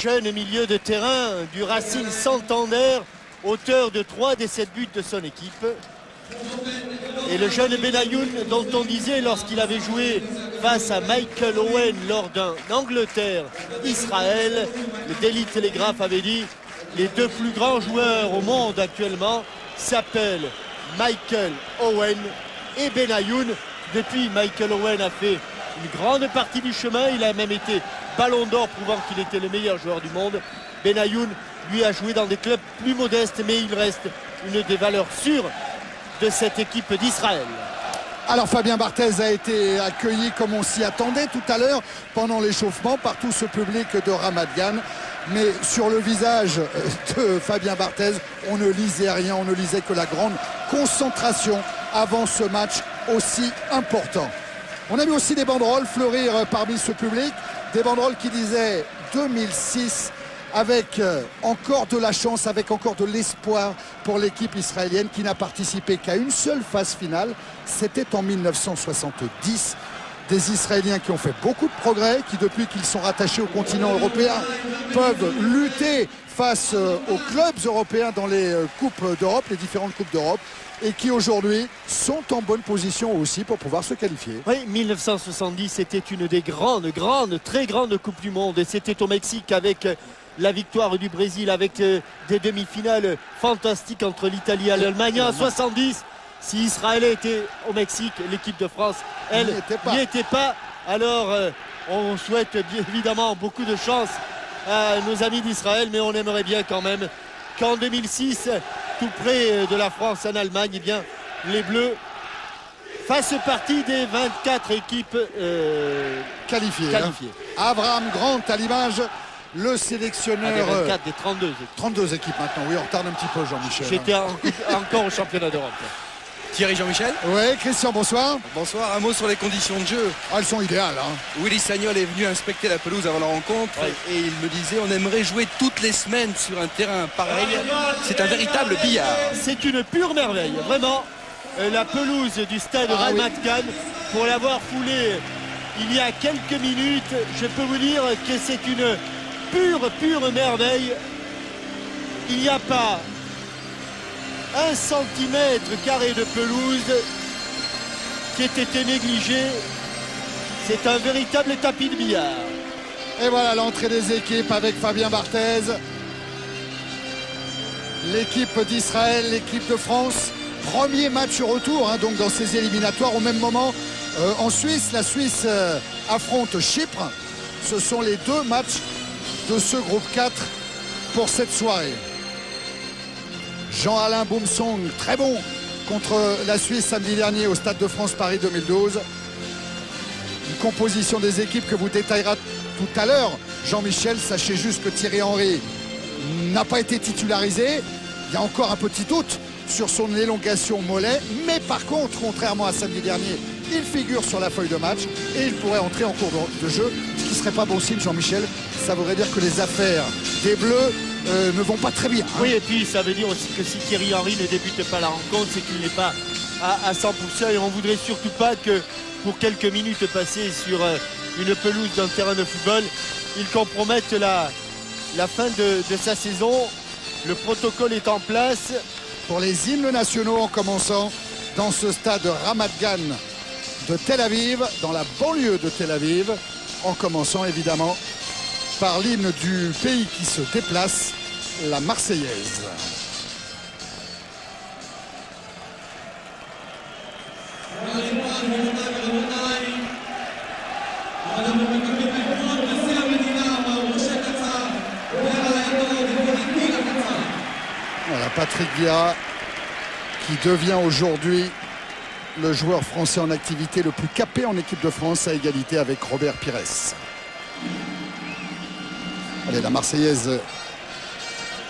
jeune milieu de terrain du Racing Santander, auteur de 3 des 7 buts de son équipe. Et le jeune Benayoun, dont on disait lorsqu'il avait joué face à Michael Owen lors d'un Angleterre-Israël, le Daily Telegraph avait dit les 2 plus grands joueurs au monde actuellement s'appellent Michael Owen et Benayoun. Depuis, Michael Owen a fait une grande partie du chemin, il a même été Ballon d'Or prouvant qu'il était le meilleur joueur du monde. Benayoun, lui, a joué dans des clubs plus modestes, mais il reste une des valeurs sûres de cette équipe d'Israël. Alors Fabien Barthez a été accueilli comme on s'y attendait tout à l'heure pendant l'échauffement par tout ce public de Ramat Gan. Mais sur le visage de Fabien Barthez, on ne lisait rien, on ne lisait que la grande concentration avant ce match aussi important. On a vu aussi des banderoles fleurir parmi ce public, des banderoles qui disaient 2006 avec encore de la chance, avec encore de l'espoir pour l'équipe israélienne qui n'a participé qu'à une seule phase finale. C'était en 1970. Des Israéliens qui ont fait beaucoup de progrès, qui depuis qu'ils sont rattachés au continent européen peuvent lutter face aux clubs européens dans les coupes d'Europe, les différentes coupes d'Europe, et qui aujourd'hui sont en bonne position aussi pour pouvoir se qualifier. Oui, 1970, c'était une des très grandes coupes du monde. Et c'était au Mexique avec la victoire du Brésil, avec des demi-finales fantastiques entre l'Italie et l'Allemagne. En 70, si Israël était au Mexique, l'équipe de France, elle, n'y était pas. Alors, on souhaite bien évidemment beaucoup de chance à nos amis d'Israël, mais on aimerait bien quand même qu'en 2006, tout près de la France en Allemagne, eh bien, les Bleus fassent partie des 24 équipes qualifiées. Abraham Grant à l'image, le sélectionneur. Des 24, des 32 équipes. 32 équipes maintenant, oui, on retarde un petit peu Jean-Michel. J'étais encore au championnat d'Europe. Thierry Jean-Michel. Oui, Christian, bonsoir. Bonsoir, un mot sur les conditions de jeu. Elles sont idéales. Willy Sagnol est venu inspecter la pelouse avant la rencontre et il me disait on aimerait jouer toutes les semaines sur un terrain pareil. C'est un véritable billard. C'est une pure merveille, vraiment. La pelouse du stade Ramat Gan, pour l'avoir foulée il y a quelques minutes, je peux vous dire que c'est une pure merveille. Il n'y a pas 1 cm² de pelouse qui ait été négligé. C'est un véritable tapis de billard. Et voilà l'entrée des équipes avec Fabien Barthez. L'équipe d'Israël, l'équipe de France. Premier match retour donc dans ces éliminatoires. Au même moment en Suisse, la Suisse affronte Chypre. Ce sont les 2 matchs de ce groupe 4 pour cette soirée. Jean-Alain Boumsong, très bon contre la Suisse samedi dernier au Stade de France Paris 2012. Une composition des équipes que vous détaillera tout à l'heure. Jean-Michel, sachez juste que Thierry Henry n'a pas été titularisé. Il y a encore un petit doute sur son élongation mollet. Mais par contre, contrairement à samedi dernier, il figure sur la feuille de match et il pourrait entrer en cours de jeu. Ce qui ne serait pas bon signe, Jean-Michel. Ça voudrait dire que les affaires des Bleus ne vont pas très bien. Oui, et puis ça veut dire aussi que si Thierry Henry ne débute pas la rencontre, c'est qu'il n'est pas à 100%. Et on ne voudrait surtout pas que pour quelques minutes passées sur une pelouse d'un terrain de football, il compromette la fin de sa saison. Le protocole est en place. Pour les hymnes nationaux, en commençant dans ce stade Ramat Gan de Tel Aviv, dans la banlieue de Tel Aviv, en commençant évidemment par l'hymne du pays qui se déplace, la Marseillaise. Voilà Patrick Vieira qui devient aujourd'hui le joueur français en activité le plus capé en équipe de France, à égalité avec Robert Pires. Allez, la Marseillaise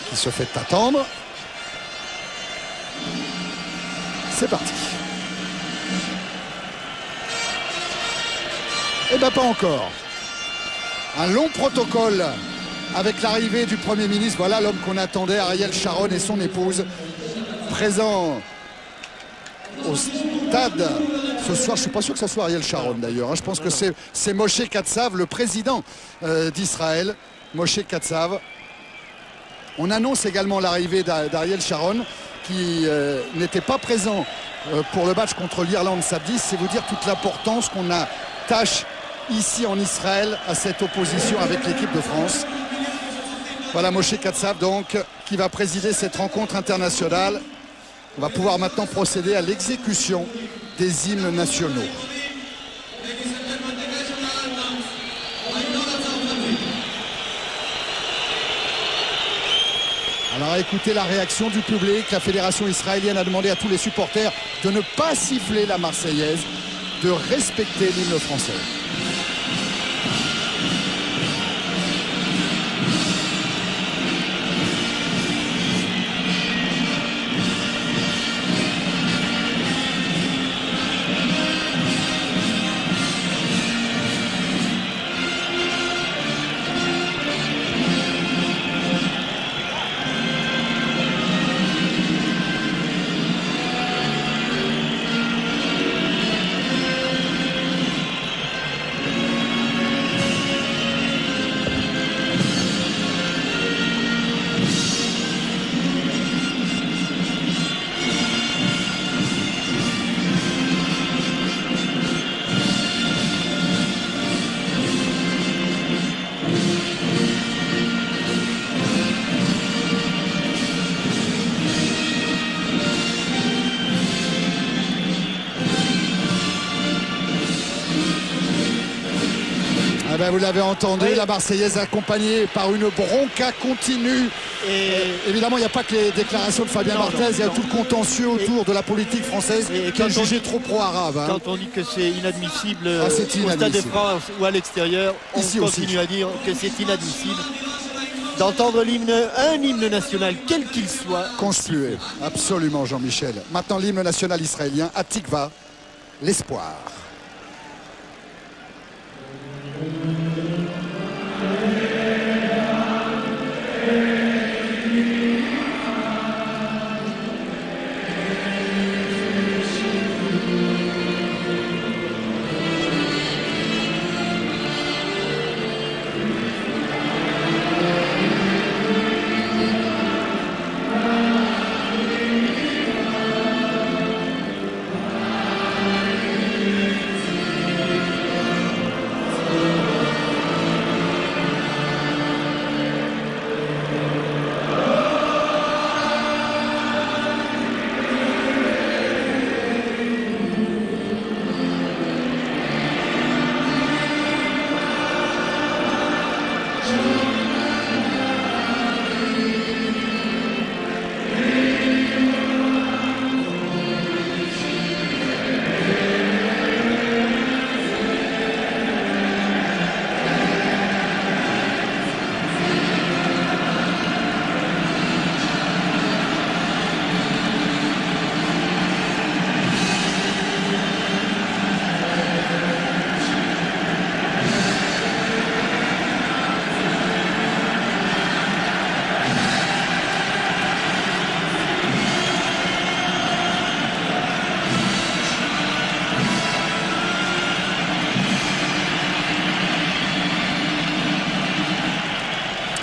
qui se fait attendre. C'est parti. Eh bien pas encore. Un long protocole avec l'arrivée du Premier ministre. Voilà l'homme qu'on attendait, Ariel Sharon et son épouse, présents au stade ce soir. Je ne suis pas sûr que ce soit Ariel Sharon d'ailleurs. Je pense que c'est Moshe Katsav, le président d'Israël. Moshe Katsav. On annonce également l'arrivée d'Ariel Sharon qui n'était pas présent pour le match contre l'Irlande samedi. C'est vous dire toute l'importance qu'on attache ici en Israël à cette opposition avec l'équipe de France. Voilà Moshe Katsav donc qui va présider cette rencontre internationale. On va pouvoir maintenant procéder à l'exécution des hymnes nationaux. Alors écoutez la réaction du public. La fédération israélienne a demandé à tous les supporters de ne pas siffler la Marseillaise, de respecter l'hymne français. Vous l'avez entendu, oui. La Marseillaise accompagnée par une bronca continue. Et évidemment, il n'y a pas que les déclarations de Fabien Barthez, il y a tout le contentieux autour de la politique française qui est jugé trop pro-arabe. Hein. Quand on dit que c'est inadmissible, au Stade de France ou à l'extérieur, on continue à dire que c'est inadmissible d'entendre un hymne national, quel qu'il soit. Conspué, absolument Jean-Michel. Maintenant l'hymne national israélien, Hatikva, l'espoir.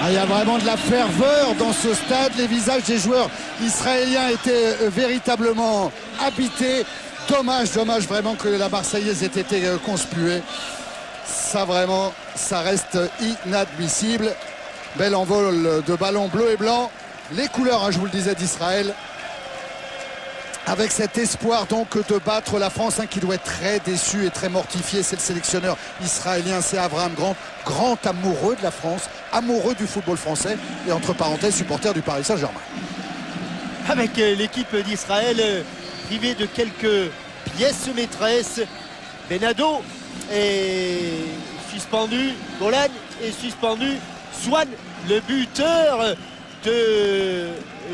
Il y a vraiment de la ferveur dans ce stade. Les visages des joueurs israéliens étaient véritablement habités. Dommage vraiment que la Marseillaise ait été conspuée. Ça vraiment, ça reste inadmissible. Bel envol de ballons bleu et blanc. Les couleurs, hein, je vous le disais, d'Israël. Avec cet espoir donc de battre la France, hein, qui doit être très déçu et très mortifié. C'est le sélectionneur israélien, c'est Abraham Grant, grand amoureux de la France, amoureux du football français et entre parenthèses supporter du Paris Saint-Germain. Avec l'équipe d'Israël privée de quelques pièces maîtresses, Benado est suspendu, Golan est suspendu, Swan, le buteur de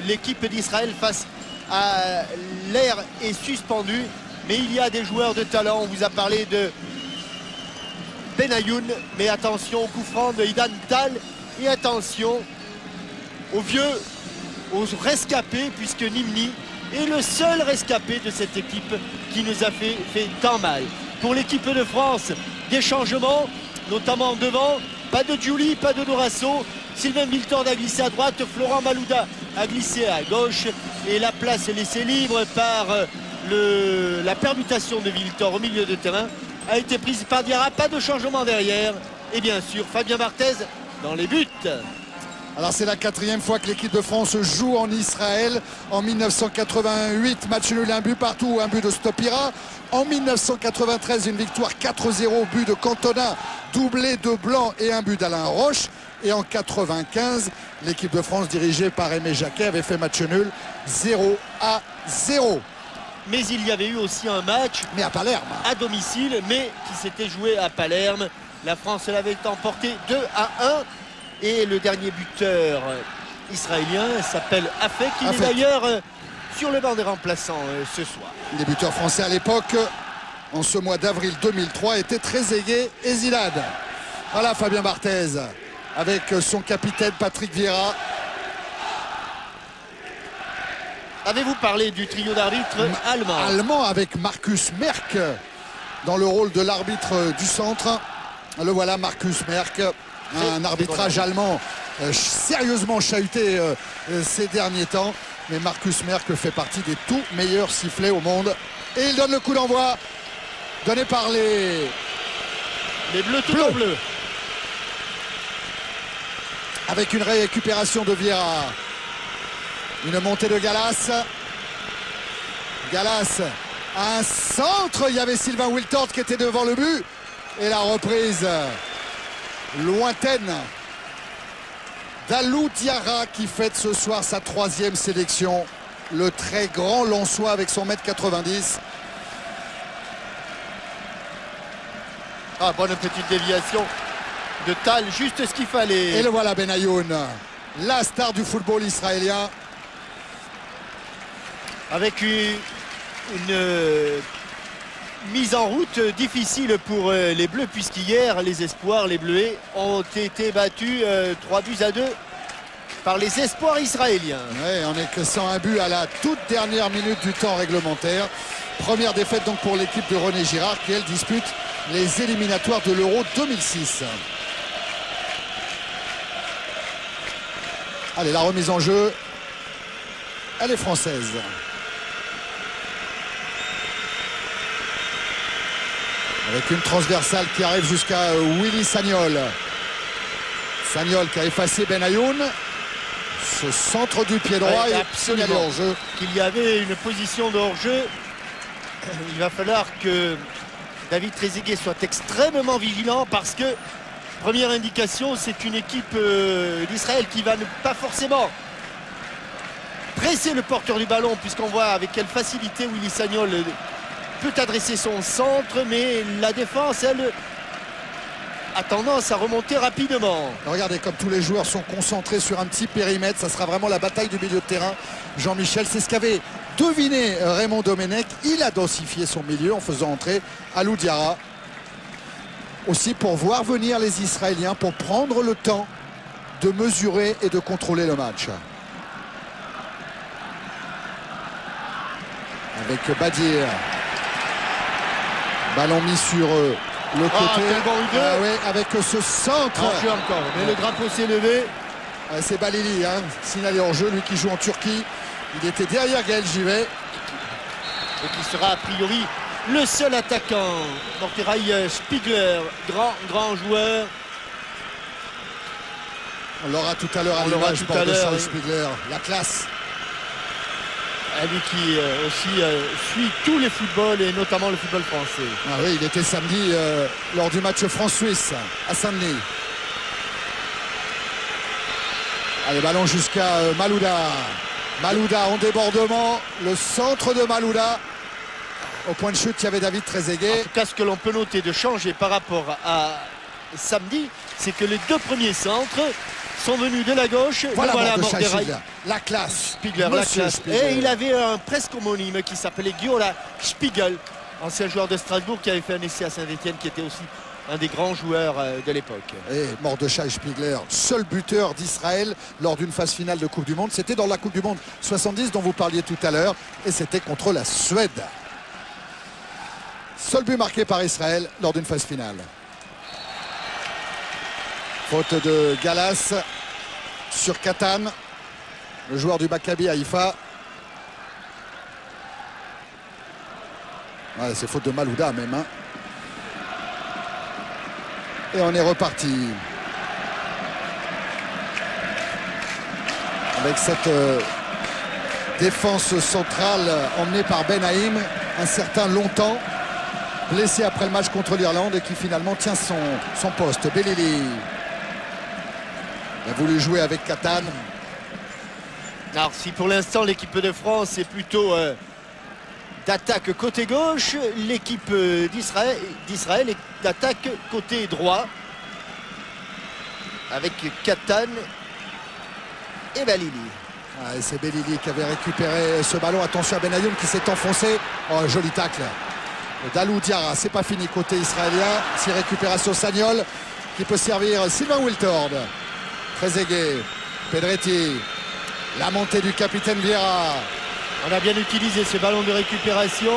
l'équipe d'Israël face à l'air est suspendu, mais il y a des joueurs de talent. On vous a parlé de Benayoun, mais attention au coup franc de Idan Tal et attention aux vieux, aux rescapés, puisque Nimni est le seul rescapé de cette équipe qui nous a fait tant mal. Pour l'équipe de France, des changements, notamment devant, Pas de Giuli, pas de Dorasso. Sylvain Wiltord a glissé à droite, Florent Malouda a glissé à gauche. Et la place est laissée libre par la permutation de Wiltord au milieu de terrain. A été prise par Diarra, pas de changement derrière. Et bien sûr, Fabien Barthez dans les buts. Alors c'est la 4e fois que l'équipe de France joue en Israël. En 1988, match nul, un but partout, un but de Stopira. En 1993, une victoire 4-0, but de Cantona, doublé de Blanc et un but d'Alain Roche. Et en 95, l'équipe de France dirigée par Aimé Jacquet avait fait match nul 0-0. Mais il y avait eu aussi un match à Palerme, à domicile, mais qui s'était joué à Palerme. La France l'avait emporté 2-1. Et le dernier buteur israélien s'appelle Afek. Il est d'ailleurs sur le banc des remplaçants ce soir. Les buteurs français à l'époque, en ce mois d'avril 2003, étaient Trezeguet et Zidane. Voilà Fabien Barthez avec son capitaine Patrick Vieira. Avez-vous parlé du trio d'arbitres allemand? Allemand avec Markus Merck dans le rôle de l'arbitre du centre. Le voilà, Markus Merck. Un arbitrage allemand sérieusement chahuté ces derniers temps. Mais Markus Merck fait partie des tout meilleurs sifflets au monde. Et il donne le coup d'envoi donné par les Bleus tout en bleu. Avec une récupération de Vieira. Une montée de Gallas. Gallas à un centre. Il y avait Sylvain Wiltord qui était devant le but. Et la reprise lointaine d'Alou Diarra qui fête ce soir sa 3e sélection. Le très grand Lensois avec son 1m90. Ah, bonne petite déviation de Tal, juste ce qu'il fallait. Et le voilà Benayoun, la star du football israélien. Avec une mise en route difficile pour les Bleus, puisqu'hier les espoirs, les Bleuets, ont été battus 3-2 par les espoirs israéliens. Ouais, en éclaissant un but à la toute dernière minute du temps réglementaire. Première défaite donc pour l'équipe de René Girard qui elle dispute les éliminatoires de l'Euro 2006. Allez, la remise en jeu, elle est française. Avec une transversale qui arrive jusqu'à Willy Sagnol. Sagnol qui a effacé Benayoun. Ce centre du pied droit est signalé hors-jeu. Qu'il y avait une position de hors-jeu. Il va falloir que David Trezeguet soit extrêmement vigilant parce que, première indication, c'est une équipe d'Israël qui va ne pas forcément presser le porteur du ballon, puisqu'on voit avec quelle facilité Willy Sagnol peut adresser son centre, mais la défense, elle, a tendance à remonter rapidement. Regardez comme tous les joueurs sont concentrés sur un petit périmètre. Ça sera vraiment la bataille du milieu de terrain. Jean-Michel, c'est ce qu'avait deviné Raymond Domenech. Il a densifié son milieu en faisant entrer Alou Diarra. Aussi pour voir venir les Israéliens, pour prendre le temps de mesurer et de contrôler le match. Avec Badir. Ballon mis sur le côté. Ouais, avec ce centre. Encore. Mais le drapeau s'est levé. C'est Balili, hein, signalé en jeu, lui qui joue en Turquie. Il était derrière Gaël Givet. Et qui sera a priori le seul attaquant. Morteraï Spiegler, grand joueur. On l'aura tout à l'heure à l'image de Spiegler. La classe. Lui qui aussi suit tous les footballs et notamment le football français. Ah oui, il était samedi lors du match France-Suisse à Saint-Denis. Allez, ballon jusqu'à Malouda. Malouda en débordement. Le centre de Malouda. Au point de chute, il y avait David Trezeguet. En tout cas, ce que l'on peut noter de changer par rapport à samedi, c'est que les deux premiers centres sont venus de la gauche. Voilà Morteraï. La classe. Spiegler, la classe. Et il avait un presque homonyme qui s'appelait Giola Spiegel, ancien joueur de Strasbourg qui avait fait un essai à Saint-Etienne, qui était aussi un des grands joueurs de l'époque. Et Mordechai Spiegler, seul buteur d'Israël lors d'une phase finale de Coupe du Monde. C'était dans la Coupe du Monde 70 dont vous parliez tout à l'heure. Et c'était contre la Suède. Seul but marqué par Israël lors d'une phase finale. Faute de Galas sur Catane, le joueur du Maccabi Haïfa. Ouais, c'est faute de Malouda même. Hein. Et on est reparti. Avec cette défense centrale emmenée par Ben Haïm, un certain longtemps, blessé après le match contre l'Irlande et qui finalement tient son poste. Belili a voulu jouer avec Catane. Alors si pour l'instant l'équipe de France est plutôt d'attaque côté gauche, l'équipe d'Israël est d'attaque côté droit avec Catane et Belili. Ah, c'est Belili qui avait récupéré ce ballon. Attention à Ben Ayoum qui s'est enfoncé. Oh, joli tacle. Dalou Diarra, c'est pas fini côté israélien. Si récupération Sagnol qui peut servir Sylvain Wiltord. Trezeguet, Pedretti, la montée du capitaine Vieira. On a bien utilisé ce ballon de récupération.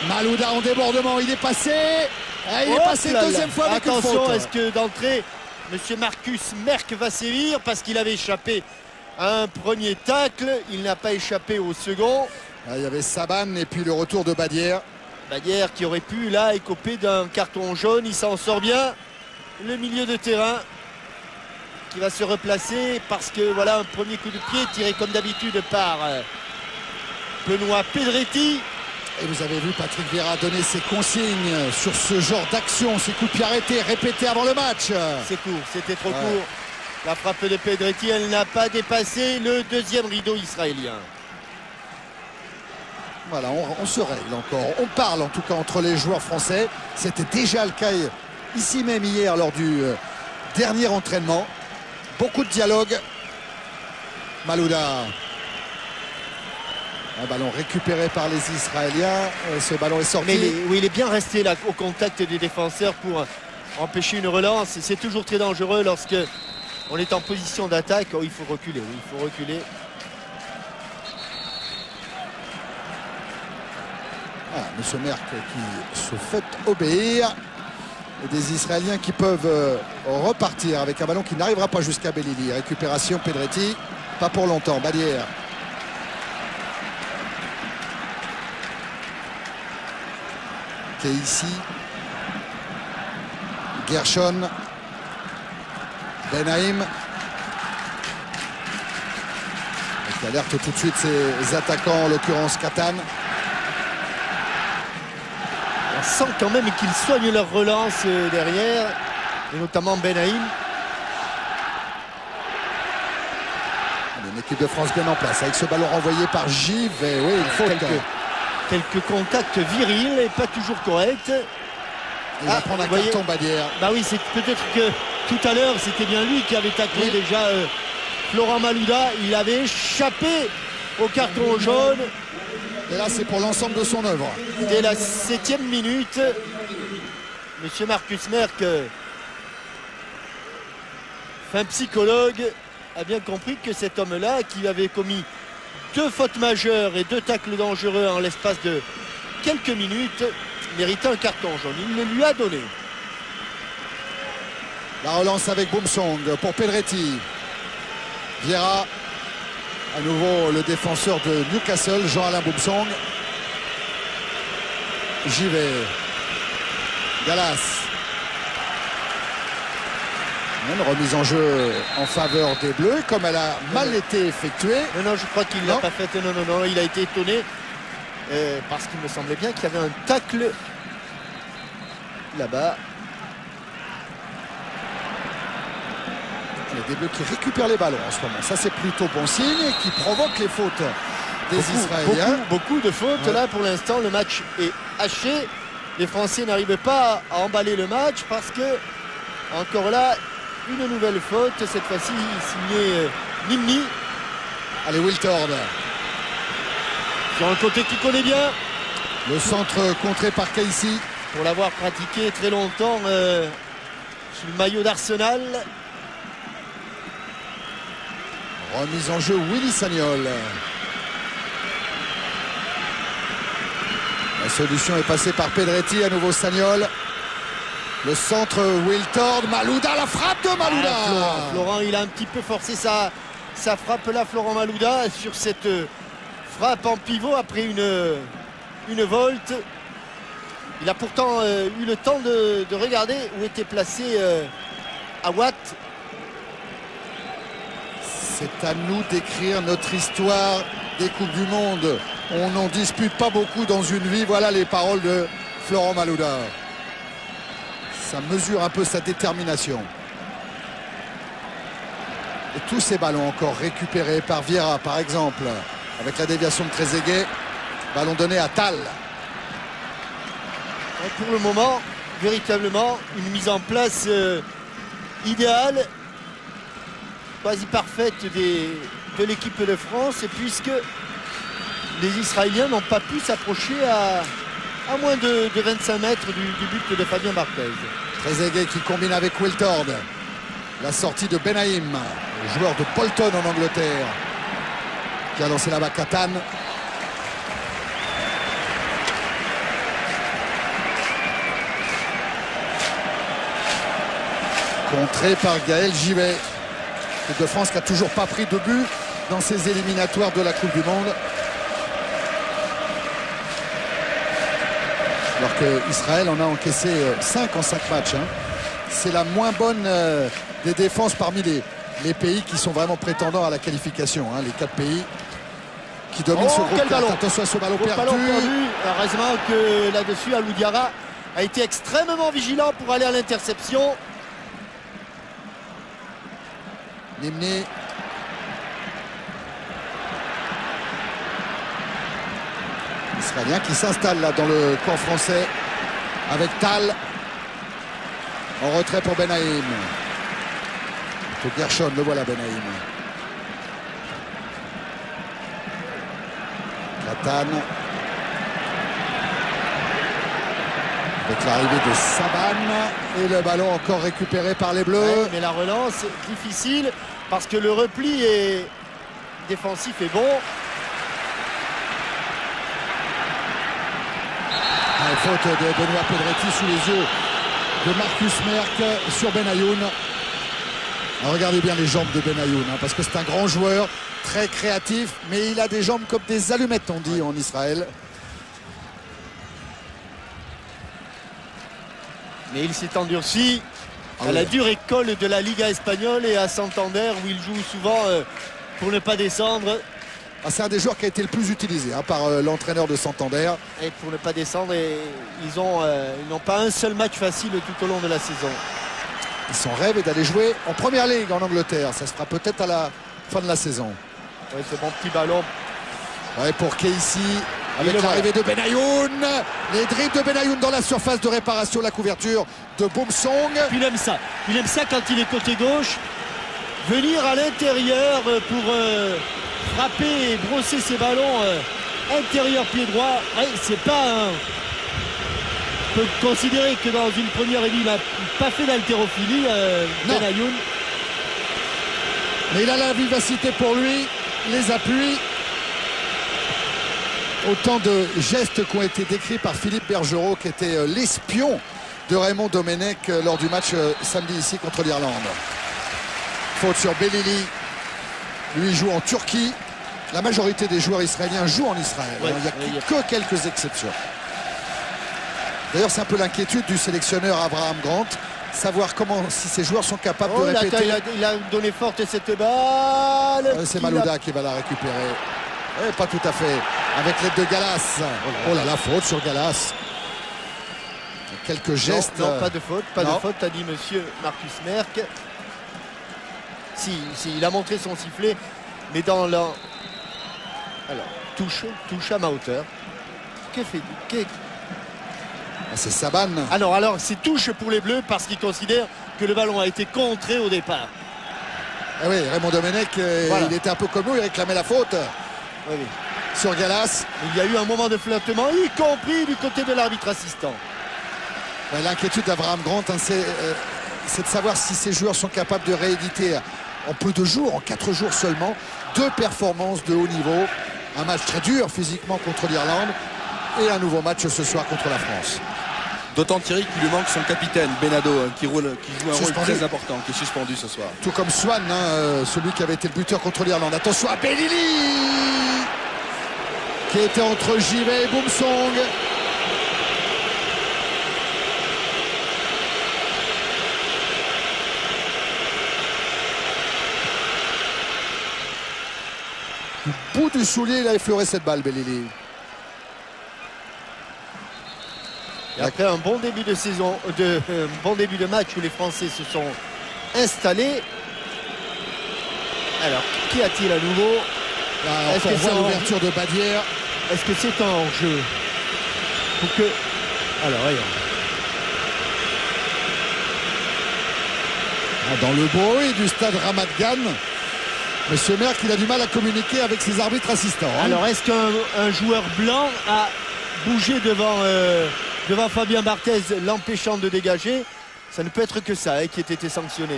Malouda en débordement, il est passé. Il est passé deuxième fois avec une faute. Attention, est-ce que d'entrée, M. Marcus Merck va sévir parce qu'il avait échappé à un premier tacle. Il n'a pas échappé au second. Il y avait Saban et puis le retour de Badière. Badière qui aurait pu là écoper d'un carton jaune. Il s'en sort bien. Le milieu de terrain qui va se replacer parce que voilà un premier coup de pied tiré comme d'habitude par Benoît Pedretti. Et vous avez vu Patrick Vieira donner ses consignes sur ce genre d'action, ces coups de pied arrêtés, répétés avant le match. C'est court, c'était trop court. La frappe de Pedretti, elle n'a pas dépassé le deuxième rideau israélien. Voilà, on se règle encore. On parle en tout cas entre les joueurs français. C'était déjà le cas ici même hier lors du dernier entraînement. Beaucoup de dialogue. Malouda. Un ballon récupéré par les Israéliens. Ce ballon est sorti. Mais oui, il est bien resté là au contact des défenseurs pour empêcher une relance. C'est toujours très dangereux lorsque on est en position d'attaque. Oh, il faut reculer, oui, il faut reculer. Monsieur Merck qui se fait obéir. Et des Israéliens qui peuvent repartir avec un ballon qui n'arrivera pas jusqu'à Belili. Récupération Pedretti, pas pour longtemps. Badière. Qui est ici. Gershon. Ben Haïm. Qui alerte tout de suite ses attaquants, en l'occurrence Catane. On sent quand même qu'ils soignent leur relance derrière, et notamment Ben Haïm. Une équipe de France bien en place avec ce ballon renvoyé par Gilles. Et oui, il faut quelques contacts virils et pas toujours corrects. Il va prendre un carton Badière. Bah oui, c'est peut-être que tout à l'heure c'était bien lui qui avait taclé déjà Florent Malouda. Il avait échappé au carton jaune. Et là, c'est pour l'ensemble de son œuvre. Dès la 7e minute, M. Marcus Merck, fin psychologue, a bien compris que cet homme-là, qui avait commis 2 fautes majeures et 2 tacles dangereux en l'espace de quelques minutes, méritait un carton jaune. Il le lui a donné. La relance avec Boumsong pour Pedretti. Vieira. À nouveau le défenseur de Newcastle, Jean-Alain Boumsong. Givet. Galas. Une remise en jeu en faveur des Bleus, comme elle a mal été effectuée. Non, je crois qu'il ne l'a pas fait. Non, il a été étonné. Parce qu'il me semblait bien qu'il y avait un tacle là-bas. Des Bleus qui récupèrent les ballons en ce moment. Ça, c'est plutôt bon signe et qui provoque les fautes des Israéliens. Beaucoup de fautes là pour l'instant. Le match est haché. Les Français n'arrivent pas à emballer le match parce que, encore là, une nouvelle faute. Cette fois-ci signée Nimni. Allez, Wiltord. Sur un côté qu'il connaît bien. Le centre contré par Casey. Pour l'avoir pratiqué très longtemps sous le maillot d'Arsenal. Remise en jeu Willy Sagnol. La solution est passée par Pedretti, à nouveau Sagnol. Le centre Wiltord, Malouda, la frappe de Malouda. Florent, il a un petit peu forcé sa frappe là, Florent Malouda, sur cette frappe en pivot après une volte. Il a pourtant eu le temps de regarder où était placé Aouat. C'est à nous d'écrire notre histoire des Coupes du Monde. On n'en dispute pas beaucoup dans une vie. Voilà les paroles de Florent Malouda. Ça mesure un peu sa détermination. Et tous ces ballons encore récupérés par Vieira, par exemple, avec la déviation de Trezeguet. Ballon donné à Tal. Et pour le moment, véritablement, une mise en place idéale, quasi parfaite de l'équipe de France, puisque les Israéliens n'ont pas pu s'approcher à moins de 25 mètres du but de Fabien Barthez. Trezeguet qui combine avec Wiltord. La sortie de Benaïm, joueur de Bolton en Angleterre, qui a lancé là-bas Catane. Contré par Gaël Givet. L'équipe de France qui n'a toujours pas pris de but dans ses éliminatoires de la Coupe du Monde. Alors qu'Israël en a encaissé 5 en 5 matchs. Hein. C'est la moins bonne des défenses parmi les pays qui sont vraiment prétendants à la qualification. Hein. Les 4 pays qui dominent ce groupe. Attention à ce ballon perdu. Heureusement que là-dessus, Alou Diarra a été extrêmement vigilant pour aller à l'interception. Nimni. Israélien qui s'installe là dans le camp français avec Tal. En retrait pour Benaïm. Pour Gershon, le voilà Benaïm. Catane. Avec l'arrivée de Saban. Et le ballon encore récupéré par les Bleus. Ouais, mais la relance, difficile, parce que le repli est défensif et bon. Faute de Benoît Pedretti sous les yeux de Marcus Merck sur Benayoun. Regardez bien les jambes de Benayoun, hein, parce que c'est un grand joueur, très créatif, mais il a des jambes comme des allumettes, on dit en Israël. Mais il s'est endurci à la dure école de la Liga espagnole et à Santander, où il joue souvent pour ne pas descendre. C'est un des joueurs qui a été le plus utilisé hein, par l'entraîneur de Santander. Et pour ne pas descendre, ils n'ont pas un seul match facile tout au long de la saison. Son rêve est d'aller jouer en première ligue en Angleterre. Ça se fera peut-être à la fin de la saison. Oui, ce bon petit ballon. Ouais, pour Casey, avec l'arrivée de Benayoun. Les dribbles de Benayoun dans la surface de réparation, la couverture de Boumsong. Il aime ça. Il aime ça quand il est côté gauche. Venir à l'intérieur pour frapper et brosser ses ballons intérieur pied droit. Ouais, c'est pas un... On peut considérer que dans une première élie, il n'a pas fait d'haltérophilie, Benayoun. Mais il a la vivacité pour lui, les appuis. Autant de gestes qui ont été décrits par Philippe Bergerot, qui était l'espion de Raymond Domenech lors du match samedi ici contre l'Irlande. Faute sur Belili. Lui joue en Turquie. La majorité des joueurs israéliens jouent en Israël. Ouais, il n'y a que quelques exceptions. D'ailleurs, c'est un peu l'inquiétude du sélectionneur Abraham Grant. Savoir si ces joueurs sont capables de répéter. Il a donné forte cette balle. C'est Malouda qui va la récupérer. Pas tout à fait. Avec l'aide de Gallas. Oh là là, faute sur Gallas. Quelques gestes. Non, pas de faute. Pas de faute, a dit monsieur Marcus Merck. Si, il a montré son sifflet. Mais dans la... Alors, touche à ma hauteur. Que fait-il? C'est Saban. Alors c'est touche pour les Bleus parce qu'ils considèrent que le ballon a été contré au départ. Ah oui, Raymond Domenech, il était un peu comme nous, il réclamait la faute. Oui. Sur Gallas. Il y a eu un moment de flottement, y compris du côté de l'arbitre assistant. L'inquiétude d'Abraham Grant, hein, c'est de savoir si ces joueurs sont capables de rééditer en peu de jours, en 4 jours seulement, 2 performances de haut niveau. Un match très dur physiquement contre l'Irlande et un nouveau match ce soir contre la France. D'autant Thierry qu'il lui manque son capitaine, Benado, qui joue un Suspendu. rôle très important, qui est suspendu ce soir. Tout comme Swan, celui qui avait été le buteur contre l'Irlande. Attention à Belili qui était entre Givet et Boumsong. Du bout du soulier, il a effleuré cette balle, Belili. Et après un bon début de saison, un bon début de match où les Français se sont installés. Alors, qui a-t-il à nouveau? Est-ce que c'est l'ouverture de Badière? Est-ce que c'est un hors-jeu? Pour que... Alors, voyons. Dans le bruit du stade Ramat Gan, Monsieur Merck, il a du mal à communiquer avec ses arbitres assistants. Alors, est-ce qu'un joueur blanc a bougé devant Fabien Barthez, l'empêchant de dégager? Ça ne peut être que ça, qui ait été sanctionné.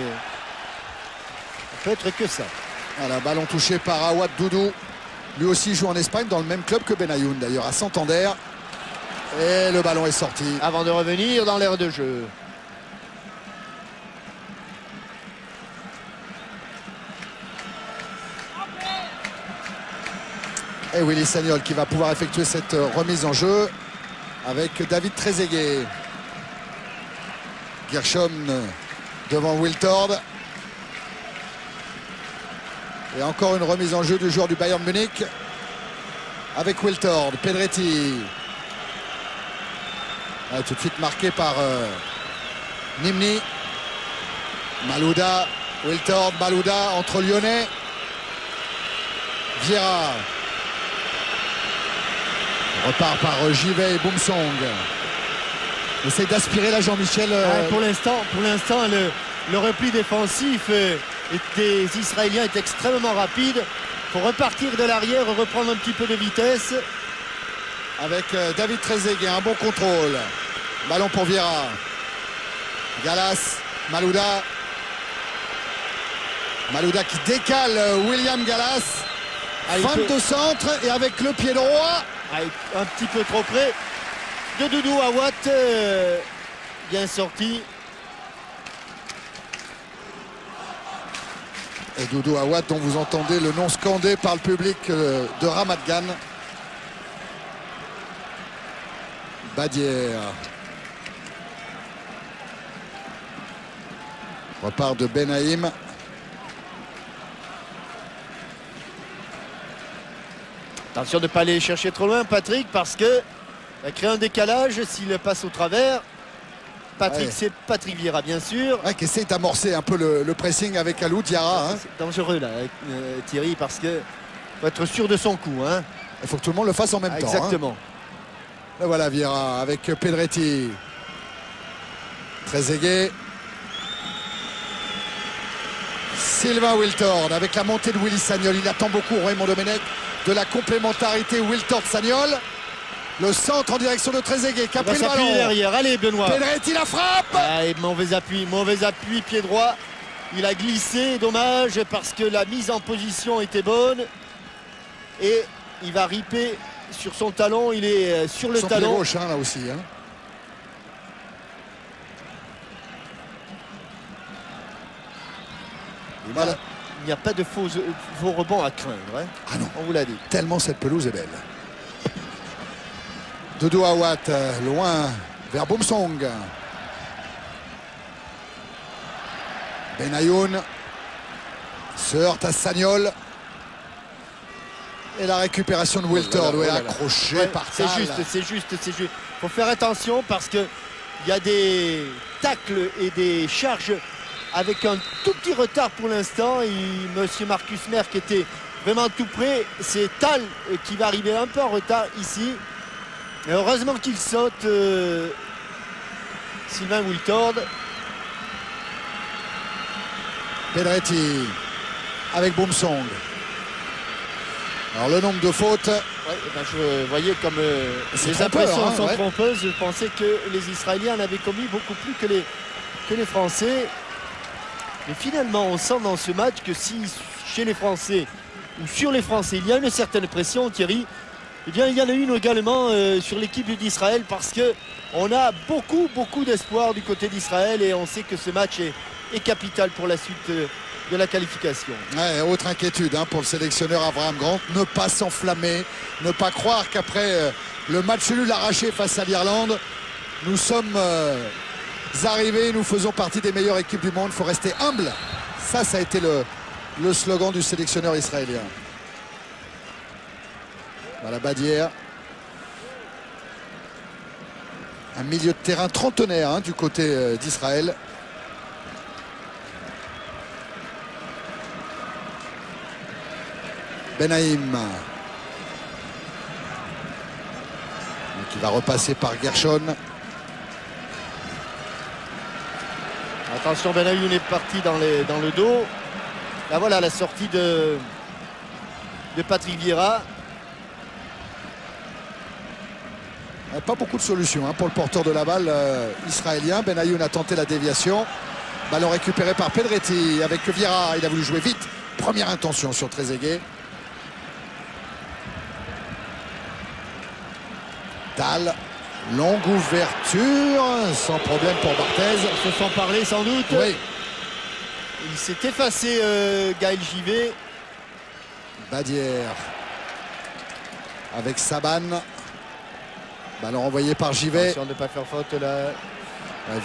Ça peut être que ça. Voilà, ballon touché par Awad Doudou. Lui aussi joue en Espagne, dans le même club que Benayoun, d'ailleurs, à Santander. Et le ballon est sorti. Avant de revenir dans l'aire de jeu. Et Willy Sagnol qui va pouvoir effectuer cette remise en jeu avec David Trezeguet. Gershom devant Wiltord. Et encore une remise en jeu du joueur du Bayern Munich avec Wiltord. Pedretti. Tout de suite marqué par Nimni. Malouda. Wiltord, Malouda entre Lyonnais. Vieira. On repart par Givet et Boumsong. Essaye d'aspirer là Jean-Michel. Pour l'instant, le repli défensif des Israéliens est extrêmement rapide. Il faut repartir de l'arrière, reprendre un petit peu de vitesse. Avec David Trezeguet, un bon contrôle. Ballon pour Vieira. Gallas, Malouda. Malouda qui décale William Gallas. Fin de centre et avec le pied droit. Un petit peu trop près de Doudou Awad. Bien sorti. Et Doudou Awad dont vous entendez le nom scandé par le public de Ramat Gan. Badière. Repart de Benaïm. Attention de ne pas aller chercher trop loin, Patrick, parce que va créer un décalage s'il passe au travers. Patrick, c'est Patrick Vieira, bien sûr. Qui essaie d'amorcer un peu le pressing avec Alou Diarra. C'est dangereux, là, Thierry, parce que faut être sûr de son coup. Il faut que tout le monde le fasse en même temps. Exactement. Et voilà Vieira avec Pedretti. Trezeguet. Sylvain Wiltord avec la montée de Willy Sagnol. Il attend beaucoup Raymond Domenech de la complémentarité Wiltord-Sagnol. Le centre en direction de Trezeguet qui a pris le ballon. Derrière. Allez, Benoît. Pedretti la frappe. Mauvais appui, pied droit. Il a glissé, dommage, parce que la mise en position était bonne. Et il va riper sur son talon. Il est sur le talon. Pied gauche, là aussi. Voilà. Il n'y a pas de faux rebonds à craindre. Ah non. On vous l'a dit. Tellement cette pelouse est belle. Doudou Awad, loin vers Boumsong. Benayoun se heurte à Sagnol. Et la récupération de Wiltord, accroché par terre. C'est juste. Il faut faire attention parce qu'il y a des tacles et des charges avec un tout petit retard pour l'instant. Monsieur Marcus Merck était vraiment tout près. C'est Tal qui va arriver un peu en retard ici. Et heureusement qu'il saute, Sylvain Wiltord. Pedretti avec Boumsong. Alors le nombre de fautes. Je voyais comme les impressions sont trompeuses. Je pensais que les Israéliens en avaient commis beaucoup plus que les Français. Mais finalement, on sent dans ce match que si chez les Français ou sur les Français, il y a une certaine pression, Thierry, Eh bien, il y en a une également sur l'équipe d'Israël parce qu'on a beaucoup d'espoir du côté d'Israël et on sait que ce match est capital pour la suite de la qualification. Ouais, autre inquiétude hein, pour le sélectionneur Abraham Grant, ne pas s'enflammer, ne pas croire qu'après le match nul arraché face à l'Irlande, nous sommes arrivés, nous faisons partie des meilleures équipes du monde, il faut rester humble. Ça a été le slogan du sélectionneur israélien. Voilà Badière. Un milieu de terrain trentenaire hein, du côté d'Israël. Benaïm qui va repasser par Gershon. Attention, Benayoun est parti dans le dos. Là voilà la sortie de Patrick Vieira. Pas beaucoup de solutions hein, pour le porteur de la balle israélien. Benayoun a tenté la déviation. Ballon récupéré par Pedretti avec Vieira. Il a voulu jouer vite. Première intention sur Trezeguet. Tal, longue ouverture, sans problème pour Barthez. Se font parler sans doute. Oui. Il s'est effacé Gaël Givet. Badière avec Saban. Ballon envoyé par Givet. Attention de ne pas faire faute là.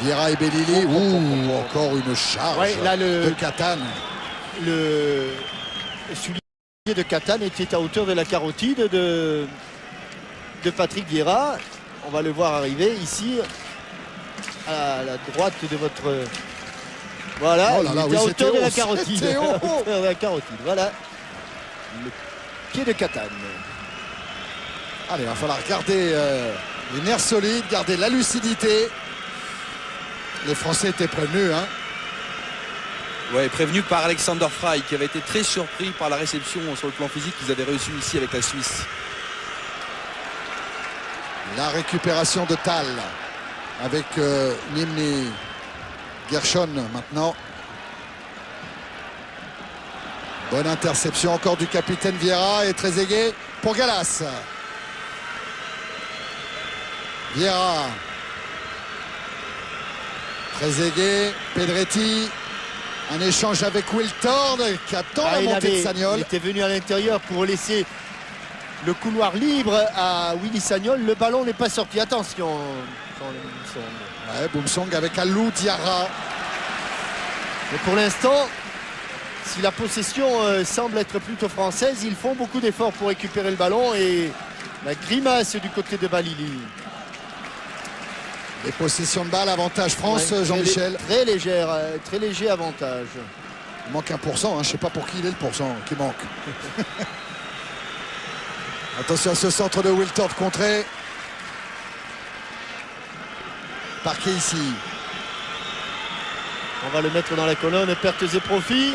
Vieira et Belili. Ouh, encore une charge ouais, là, de Catane. Le soulier de Catane était à hauteur de la carotide de Patrick Vieira. On va le voir arriver ici à la droite de votre... Voilà, oh là là, il était à hauteur de la carotide. carotide. À hauteur de la carotide, voilà. Le pied de Catane. Allez, il va falloir garder les nerfs solides, garder la lucidité. Les Français étaient prévenus. Hein. Ouais, prévenu par Alexander Frey qui avait été très surpris par la réception sur le plan physique qu'ils avaient reçu ici avec la Suisse. La récupération de Tal avec Nimni Gershon maintenant. Bonne interception encore du capitaine Vieira et Trezeguet pour Gallas. Vieira. Trezeguet, Pedretti. Un échange avec Wiltord qui attend la montée de Sagnol. Il était venu à l'intérieur pour laisser le couloir libre à Willy Sagnol. Le ballon n'est pas sorti. Attention. Ouais, Boumsong avec Alou Diarra. Mais pour l'instant, si la possession semble être plutôt française, ils font beaucoup d'efforts pour récupérer le ballon et la grimace du côté de Balili. Les possessions de balle, avantage France, ouais, Jean-Michel. Très légère, très léger avantage. Il manque 1%, hein, je ne sais pas pour qui il est le pourcent qui manque. Attention à ce centre de Wiltord contré. Parqué ici. On va le mettre dans la colonne, pertes et profits.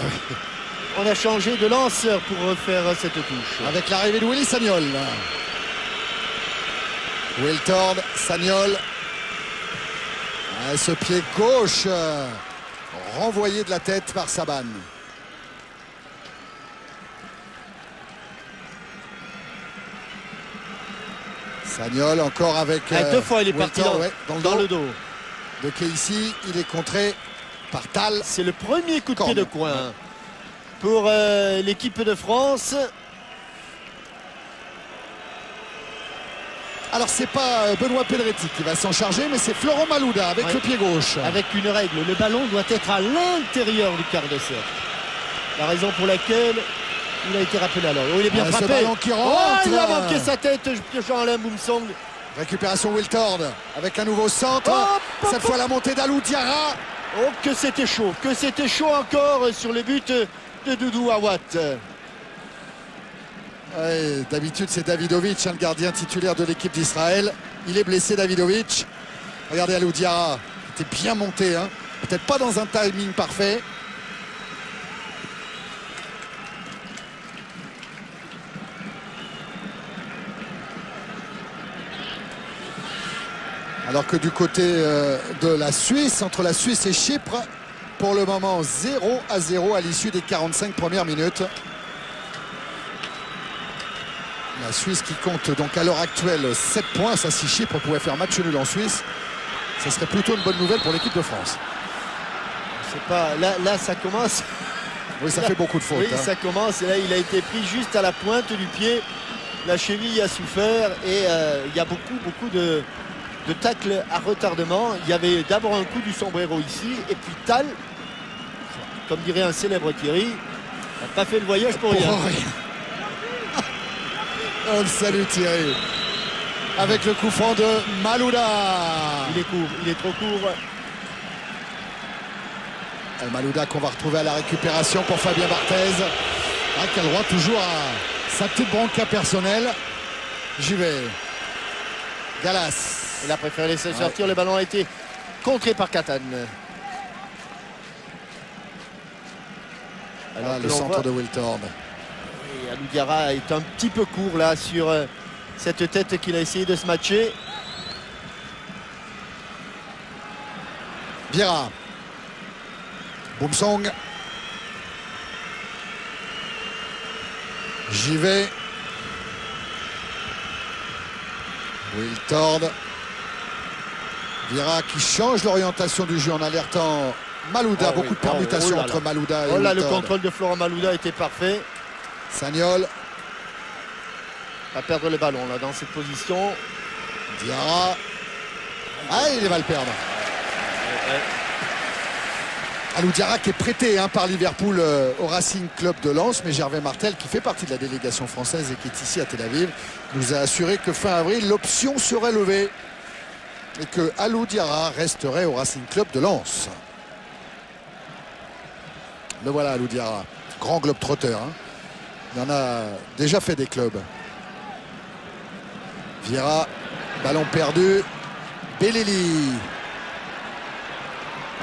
On a changé de lanceur pour refaire cette touche. Avec l'arrivée de Willy Sagnol. Wiltord, Sagnol. Ce pied gauche renvoyé de la tête par Saban. Sagnol encore avec deux fois il est Wiltord, parti ouais, dans le dos. De Keissi, il est contré par Tal. C'est le premier coup de pied de coin pour l'équipe de France. Alors c'est pas Benoît Pedretti qui va s'en charger, mais c'est Florent Malouda avec le pied gauche. Avec une règle, le ballon doit être à l'intérieur du quart de cercle. La raison pour laquelle il a été rappelé alors. Oh, il est bien frappé. Ce ballon qui rentre. Il a manqué sa tête, Jean-Alain Boumsong. Récupération Wiltord avec un nouveau centre. Cette fois la montée d'Alou Diarra. Oh que c'était chaud encore sur le but de Doudou Awat. Ouais, d'habitude c'est Davidovic, le gardien titulaire de l'équipe d'Israël. Il est blessé, Davidovic. Regardez Alou Diarra, il était bien monté, hein. Peut-être pas dans un timing parfait. Alors que du côté de la Suisse, entre la Suisse et Chypre, pour le moment 0-0 à l'issue des 45 premières minutes. La Suisse qui compte donc à l'heure actuelle 7 points. Ça, si Chypre pouvait faire match nul en Suisse, ça serait plutôt une bonne nouvelle pour l'équipe de France. C'est pas... Là, ça commence. Oui, ça fait beaucoup de fautes. Oui, ça commence. Et là, il a été pris juste à la pointe du pied. La cheville a souffert et il y a beaucoup de tacles à retardement. Il y avait d'abord un coup du sombrero ici et puis Tal, comme dirait un célèbre Thierry, n'a pas fait le voyage pour rien. On le salue Thierry. Avec le coup franc de Malouda. Il est court, il est trop court. Malouda qu'on va retrouver à la récupération pour Fabien Barthez. Qui a le droit toujours à sa petite bronca personnelle. J'y vais. Galas. Il a préféré laisser sortir. Le ballon a été contré par Catane. Voilà le centre de Wiltord. Et Alou Diarra est un petit peu court là sur cette tête qu'il a essayé de se matcher. Vieira. Boumsong. J'y vais. Wiltord. Vieira qui change l'orientation du jeu en alertant Malouda. Beaucoup de permutations entre Malouda et Wiltord. Le contrôle de Florent Malouda était parfait. Sagnol. Va perdre le ballon là dans cette position. Diarra. Il va le perdre. Alou Diarra qui est prêté par Liverpool au Racing Club de Lens, mais Gervais Martel qui fait partie de la délégation française et qui est ici à Tel Aviv nous a assuré que fin avril l'option serait levée et que Alou Diarra resterait au Racing Club de Lens. Le voilà Alou Diarra, grand globe-trotter. Il en a déjà fait des clubs. Vieira, ballon perdu. Belili.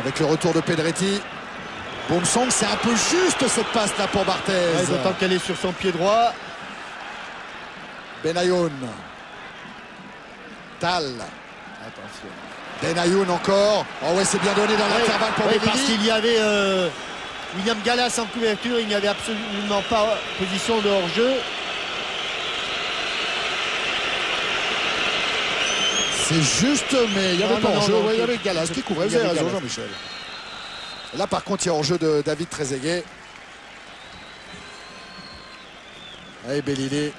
Avec le retour de Pedretti. Boumsong, c'est un peu juste cette passe là pour Barthez. D'autant qu'elle est sur son pied droit. Benayoun. Tal. Attention. Benayoun encore. Oh ouais, c'est bien donné dans l'intervalle pour Belili. Parce qu'il y avait William Gallas en couverture. Il n'y avait absolument pas position de hors-jeu. C'est juste, mais il n'y avait pas hors-jeu. Il y avait Gallas qui couvrait. Vous avez raison, Jean-Michel. Là, par contre, il y a hors-jeu de David Trezeguet. Allez, Belili.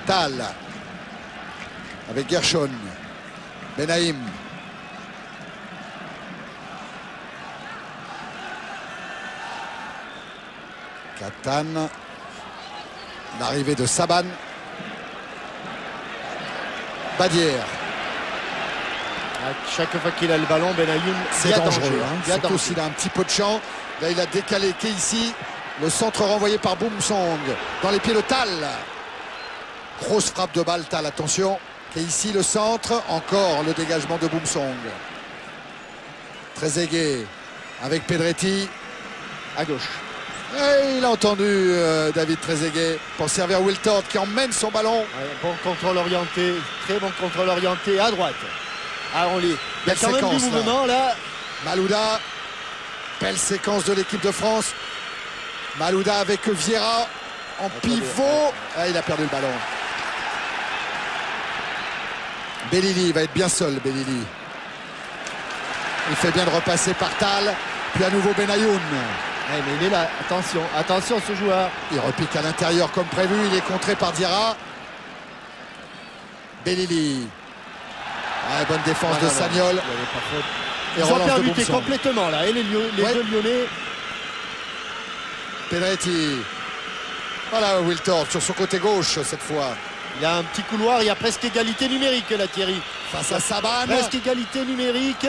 Tal. Avec Gershon. Benaïm. Catane. L'arrivée de Saban. Badière. Chaque fois qu'il a le ballon, Benayoun, c'est dangereux. Surtout s'il a un petit peu de champ. Là, il a décalé ici. Le centre renvoyé par Boumsong. Dans les pieds de Tal. Grosse frappe de balle, Tal, attention. Ici le centre. Encore le dégagement de Boumsong. Trezeguet avec Pedretti. À gauche. Et il a entendu David Trezeguet pour servir Wiltord qui emmène son ballon. Bon contrôle orienté, très bon contrôle orienté à droite. Il y a quand même du mouvement là. Malouda, belle séquence de l'équipe de France. Malouda avec Vieira en pivot. Il a perdu le ballon. Belili va être bien seul, Belili. Il fait bien de repasser par Tal. Puis à nouveau Benayoun. Mais il est là, attention ce joueur. Il repique à l'intérieur comme prévu, il est contré par Diarra. Belili. Bonne défense de Sagnol. Ils ont permuté complètement là, et les deux Lyonnais. Pedretti. Voilà Wiltord sur son côté gauche cette fois. Il y a un petit couloir, il y a presque égalité numérique là Thierry. Face à Saban. Presque égalité numérique.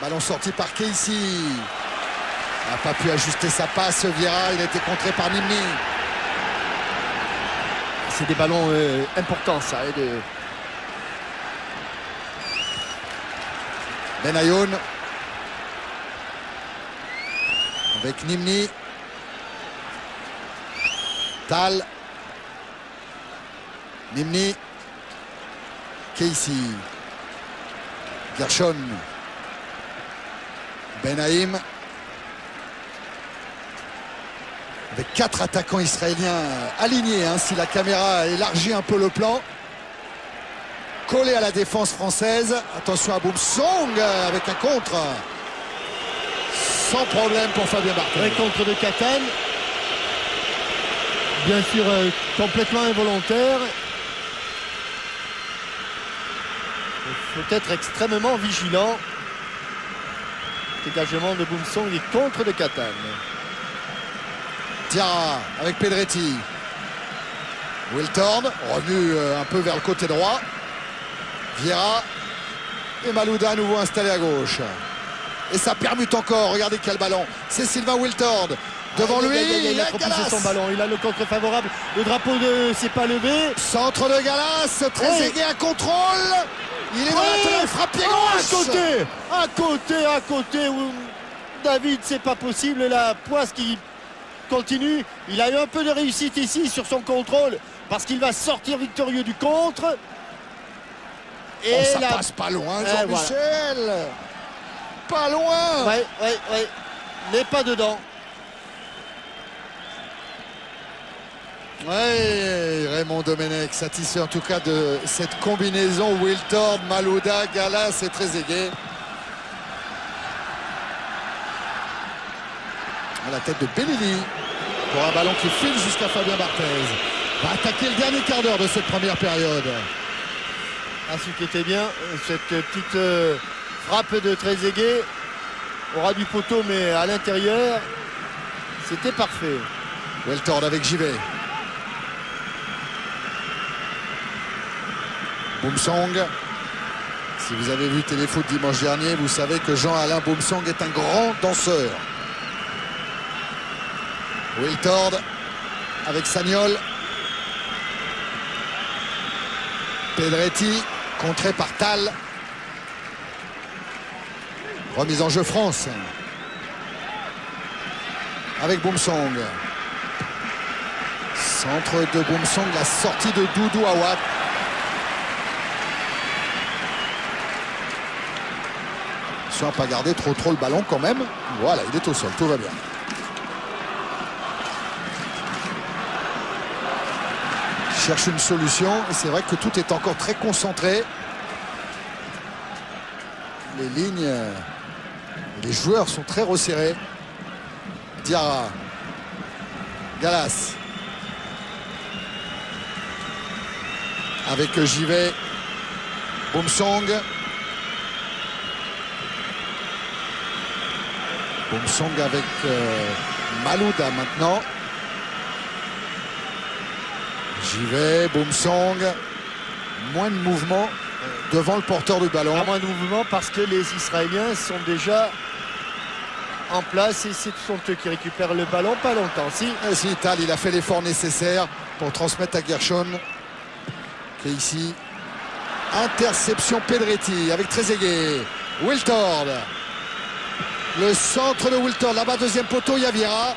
Ballon sorti par Keissi. N'a pas pu ajuster sa passe, Vieira, il a été contré par Nimni. C'est des ballons importants ça. Benayoun. Avec Nimni. Tal. Nimni. Keissi. Gershon. Benaïm. avec 4 attaquants israéliens alignés, hein, si la caméra élargit un peu le plan. Collé à la défense française. Attention à Boumsong avec un contre. Sans problème pour Fabien Barthez. Un contre de Catane. Bien sûr, complètement involontaire. Il faut être extrêmement vigilant. Dégagement de Boumsong et contre de Catane. Diarra avec Pedretti. Wiltord revenu un peu vers le côté droit. Vieira et Malouda à nouveau installé à gauche. Et ça permute encore. Regardez quel ballon. C'est Sylvain Wiltord. Devant lui, il a propulsé son ballon. Il a le contre favorable. Le drapeau ne s'est pas levé. Centre de Gallas. Trezeguet à contrôle. Il est dans la tenue. Frappe pied gauche. À côté. Où David, c'est pas possible. La Poisse qui continue. Il a eu un peu de réussite ici sur son contrôle. Parce qu'il va sortir victorieux du contre. Et ça passe pas loin, Jean-Michel. Voilà. Pas loin. Ouais. Mais pas dedans. Ouais, Raymond Domenech satisfait en tout cas de cette combinaison Wiltord, Malouda, Gallas et Trezeguet. À la tête de Bellili pour un ballon qui file jusqu'à Fabien Barthez. Va attaquer le dernier quart d'heure de cette première période. Ce qui était bien, cette petite frappe de Trezeguet aura du poteau mais à l'intérieur c'était parfait. Wiltord avec Givet. Boumsong. Si vous avez vu Téléfoot dimanche dernier, vous savez que Jean-Alain Boumsong est un grand danseur. Wiltord avec Sagnol. Pedretti contré par Tal. Remise en jeu France avec Boumsong. Centre de Boumsong, la sortie de Doudou Awad. Soit pas garder trop le ballon quand même. Voilà, il est au sol, tout va bien. Cherche une solution et c'est vrai que tout est encore très concentré. Les lignes, les joueurs sont très resserrés. Diarra, Gallas avec Givet, Boumsong. Boumsong avec Malouda maintenant. Givet, Boumsong. Moins de mouvement devant le porteur du ballon. Moins de mouvement parce que les Israéliens sont déjà en place et ce sont eux qui récupèrent le ballon pas longtemps. Si Tal, il a fait l'effort nécessaire pour transmettre à Gershon qui est ici. Interception Pedretti avec Trezeguet. Wiltord. Le centre de Wiltord. Là-bas, deuxième poteau, il y a Vieira.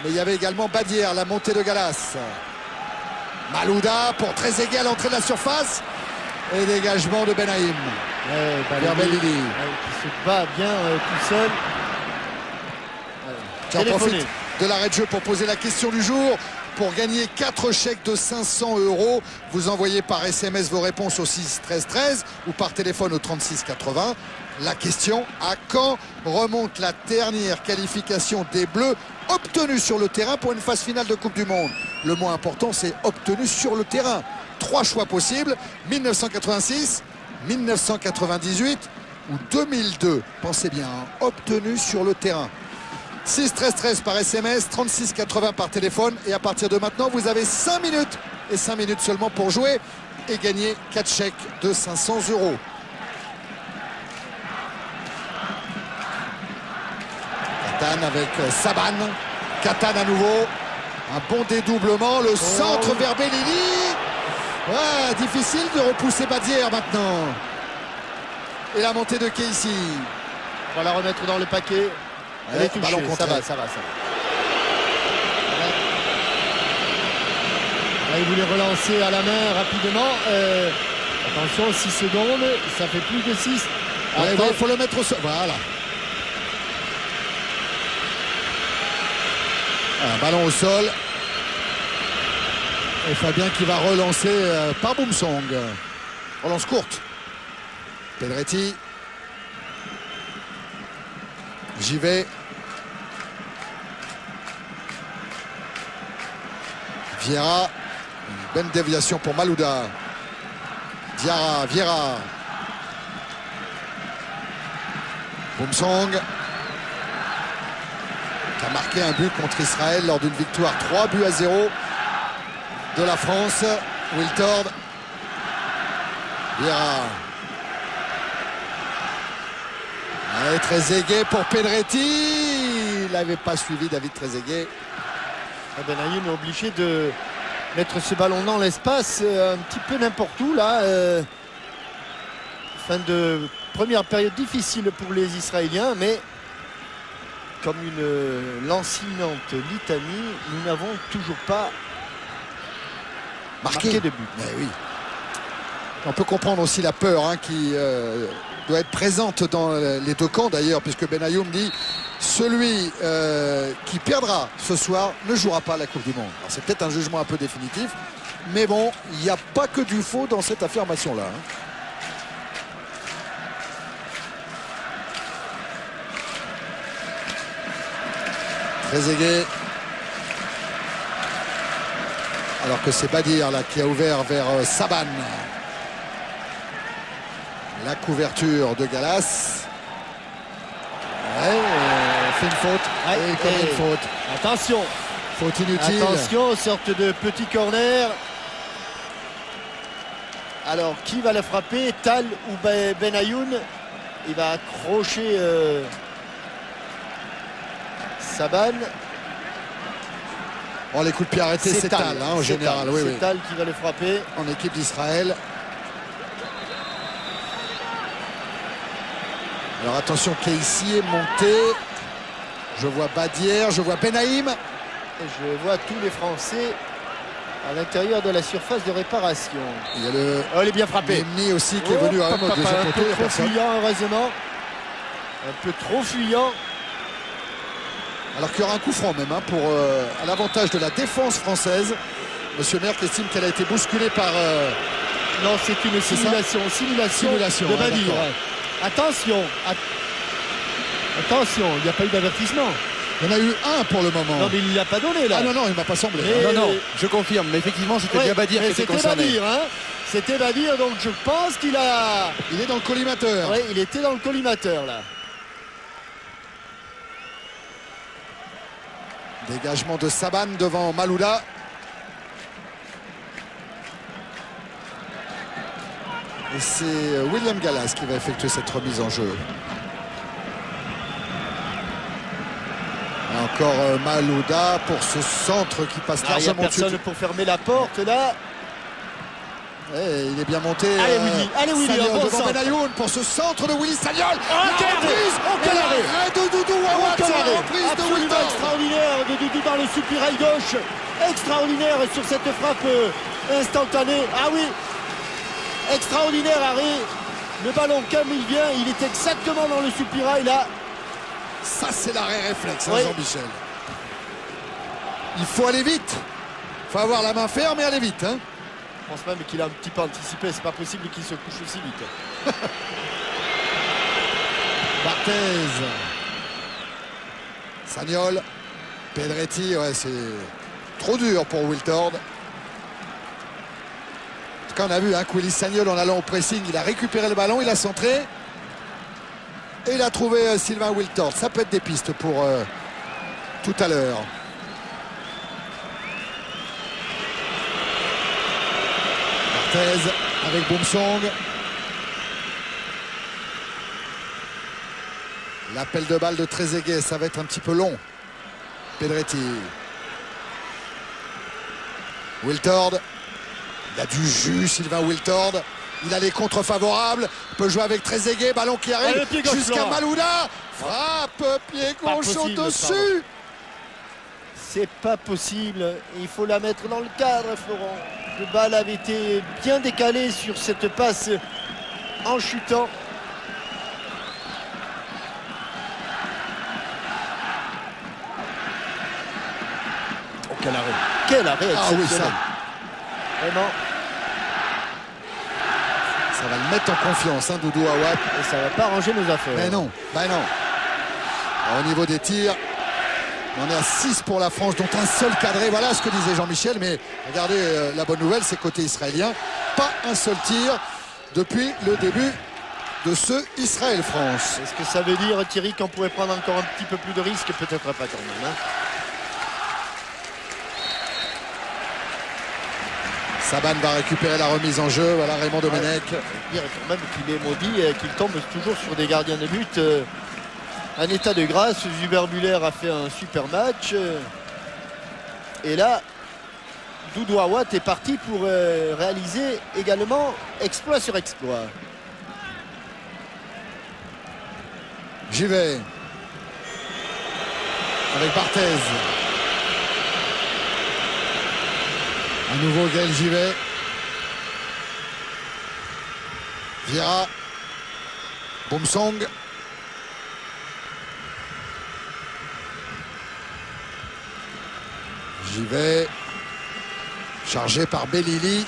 Mais il y avait également Badière, la montée de Gallas. Malouda pour Trezeguet à l'entrée de la surface. Et dégagement de Benaïm. Vers Bellili. Qui se bat bien tout seul. Qui en profite de l'arrêt de jeu pour poser la question du jour. Pour gagner 4 chèques de 500 €, vous envoyez par SMS vos réponses au 6 13 13 ou par téléphone au 36 80. La question, à quand remonte la dernière qualification des Bleus obtenue sur le terrain pour une phase finale de Coupe du Monde? Le mot important, c'est obtenu sur le terrain. 3 choix possibles, 1986, 1998 ou 2002. Pensez bien, hein, obtenu sur le terrain. 6 13 13 par SMS, 36 80 par téléphone. Et à partir de maintenant, vous avez 5 minutes et 5 minutes seulement pour jouer et gagner 4 chèques de 500 €. Catane avec Saban. Catane à nouveau. Un bon dédoublement. Le centre vers Bellili. Ouais, difficile de repousser Badière maintenant. Et la montée de Casey. On va la remettre dans le paquet. Elle est touchée. Ça va. Là, il voulait relancer à la main rapidement. Attention, 6 secondes. Ça fait plus de 6. Il faut le mettre au sol. Voilà. Un ballon au sol. Et Fabien qui va relancer par Boumsong. Relance courte. Pedretti. J'y vais. Vieira. Une bonne déviation pour Malouda. Diarra, Vieira. Boumsong. Qui a marqué un but contre Israël lors d'une victoire 3-0 de la France. Wiltord. Vieira. Et Trezeguet pour Pedretti. Il n'avait pas suivi David Trezeguet. Benayoun est obligé de mettre ce ballon dans l'espace un petit peu n'importe où là. Fin de première période difficile pour les Israéliens, mais comme une lancinante litanie, nous n'avons toujours pas marqué de but. Mais oui. On peut comprendre aussi la peur qui doit être présente dans les deux camps d'ailleurs, puisque Benayoun dit celui qui perdra ce soir ne jouera pas la Coupe du Monde. C'est peut-être un jugement un peu définitif, mais bon, il n'y a pas que du faux dans cette affirmation-là. Trezeguet. Alors que c'est Badir là qui a ouvert vers Saban. La couverture de Gallas. Ouais, fait une faute. Ouais, comme une faute. Attention. Faute inutile. Attention, sorte de petit corner. Alors, qui va le frapper? Tal ou Benayoun? Il va accrocher Saban. Oh, les coups de pied arrêtés, c'est Tal en général. C'est oui. Tal qui va le frapper. En équipe d'Israël. Alors attention, Casey est monté. Je vois Badière, je vois Benaïm. Et je vois tous les Français à l'intérieur de la surface de réparation. Il y a le... Oh, il est bien frappé. Memni aussi qui est venu à un peu trop fuyant, heureusement. Un peu trop fuyant. Alors qu'il y aura un coup franc même pour à l'avantage de la défense française. Monsieur Merck estime qu'elle a été bousculée par... Non, c'est une simulation. Simulation de Badir. Attention. Attention, il n'y a pas eu d'avertissement. Il y en a eu un pour le moment. Non, mais il ne l'a pas donné là. Ah non, il ne m'a pas semblé. Mais... Non, je confirme. Mais effectivement, c'était bien Badir qui était concerné. Badir, c'était Badir, donc je pense qu'il a... Il est dans le collimateur. Oui, il était dans le collimateur là. Dégagement de Saban devant Malouda. Et c'est William Gallas qui va effectuer cette remise en jeu. Et encore Malouda pour ce centre qui passe largement. Il n'y a personne pour fermer la porte là. Et il est bien monté. Allez Willy, devant Benayoun pour ce centre de Willy Sagnol. Quel arrêt de Doudou Wawat. Reprise de Willy extraordinaire de Doudou dans le soupirail gauche. Extraordinaire sur cette frappe instantanée. Ah oui, extraordinaire arrêt. Le ballon comme il vient, il est exactement dans le soupirail là. Ça c'est l'arrêt réflexe, Jean-Michel. Il faut aller vite. Il faut avoir la main ferme et aller vite. Je pense même qu'il a un petit peu anticipé. C'est pas possible qu'il se couche aussi vite. Barthez. Sagnol. Pedretti. Ouais, c'est trop dur pour Wiltord. En tout cas, on a vu que Willy Sagnol, en allant au pressing, il a récupéré le ballon, il a centré. Et il a trouvé Sylvain Wiltord. Ça peut être des pistes pour tout à l'heure. Avec Boumsong. L'appel de balle de Trezeguet, ça va être un petit peu long. Pedretti. Wiltord. Il a du jus, Sylvain Wiltord. Il a les contres favorables. Il peut jouer avec Trezeguet. Ballon qui arrive jusqu'à Malouda. Frappe, pied gauche au-dessus. C'est pas possible. Il faut la mettre dans le cadre, Florent. Le balle avait été bien décalé sur cette passe en chutant. quel arrêt. Quel arrêt oui, ça. Vraiment. Ça va le mettre en confiance, hein, Doudou Awad. Et ça va pas arranger nos affaires. Mais non, bah non. Alors, au niveau des tirs, on est à 6 pour la France, dont un seul cadré. Voilà ce que disait Jean-Michel. Mais regardez, la bonne nouvelle, c'est côté israélien. Pas un seul tir depuis le début de ce Israël-France. Est-ce que ça veut dire, Thierry, qu'on pourrait prendre encore un petit peu plus de risques? Peut-être pas quand même. Hein. Saban va récupérer la remise en jeu. Voilà Raymond Domenech. Dire quand même qu'il est maudit, qu'il tombe toujours sur des gardiens de but. Un état de grâce. Zuber Müller a fait un super match. Et là, Doudou Awad est parti pour réaliser également exploit sur exploit. J'y vais. Avec Barthez. À nouveau Gaël Givet. Vieira. Boumsong. Givet. Chargé par Belili.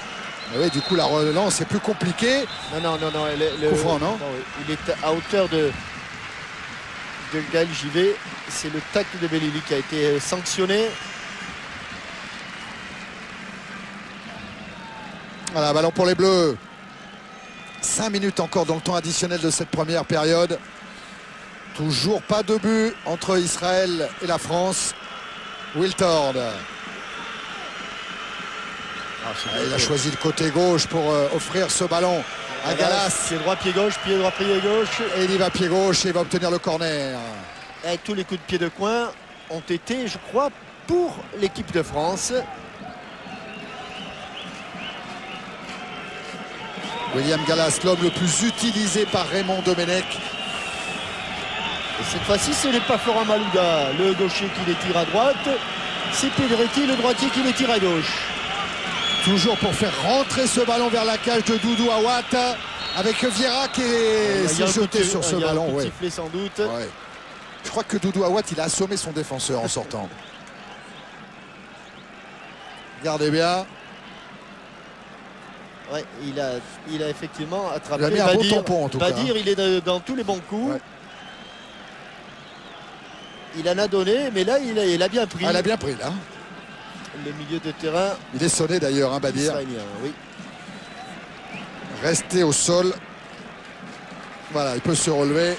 Oui, du coup la relance est plus compliquée. Non. Coup franc, non, il est à hauteur de Gaël Givet. C'est le tacle de Belili qui a été sanctionné. Voilà, ballon pour les Bleus. 5 minutes encore dans le temps additionnel de cette première période. Toujours pas de but entre Israël et la France. Wiltord. Il a choisi le côté gauche pour offrir ce ballon à Gallas. Pied droit, pied gauche, pied droit, pied gauche. Et il y va pied gauche et il va obtenir le corner. Et tous les coups de pied de coin ont été, je crois, pour l'équipe de France. William Gallas, l'homme le plus utilisé par Raymond Domenech. Et cette fois-ci, ce n'est pas Florent Malouda, le gaucher qui les tire à droite. C'est Pedretti, le droitier, qui les tire à gauche. Toujours pour faire rentrer ce ballon vers la cage de Doudou Awad. Avec Vieira qui s'est jeté sur ce ballon. Il y a un sifflet sans doute. Ouais. Je crois que Doudou Awad, il a assommé son défenseur en sortant. Regardez bien. Ouais, il a effectivement attrapé. Il a mis un bon tampon en tout cas. Badir, il est dans tous les bons coups. Ouais. Il en a donné, mais là, il a bien pris. Ah, il a bien pris, là. Le milieu de terrain. Il est sonné d'ailleurs, hein, Badir. Oui. Resté au sol. Voilà, il peut se relever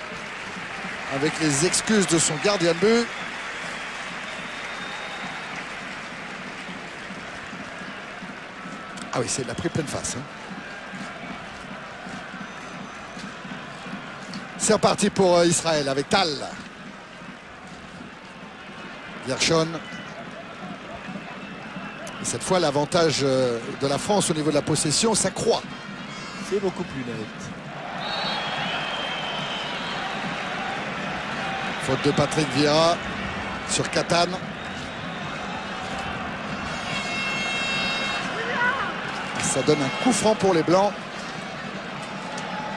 avec les excuses de son gardien de but. Ah oui, il l'a pris pleine face. Hein. C'est reparti pour Israël avec Tal. Gershon. Et cette fois, l'avantage de la France au niveau de la possession s'accroît. C'est beaucoup plus net. Faute de Patrick Vieira sur Catane. Ça donne un coup franc pour les Blancs.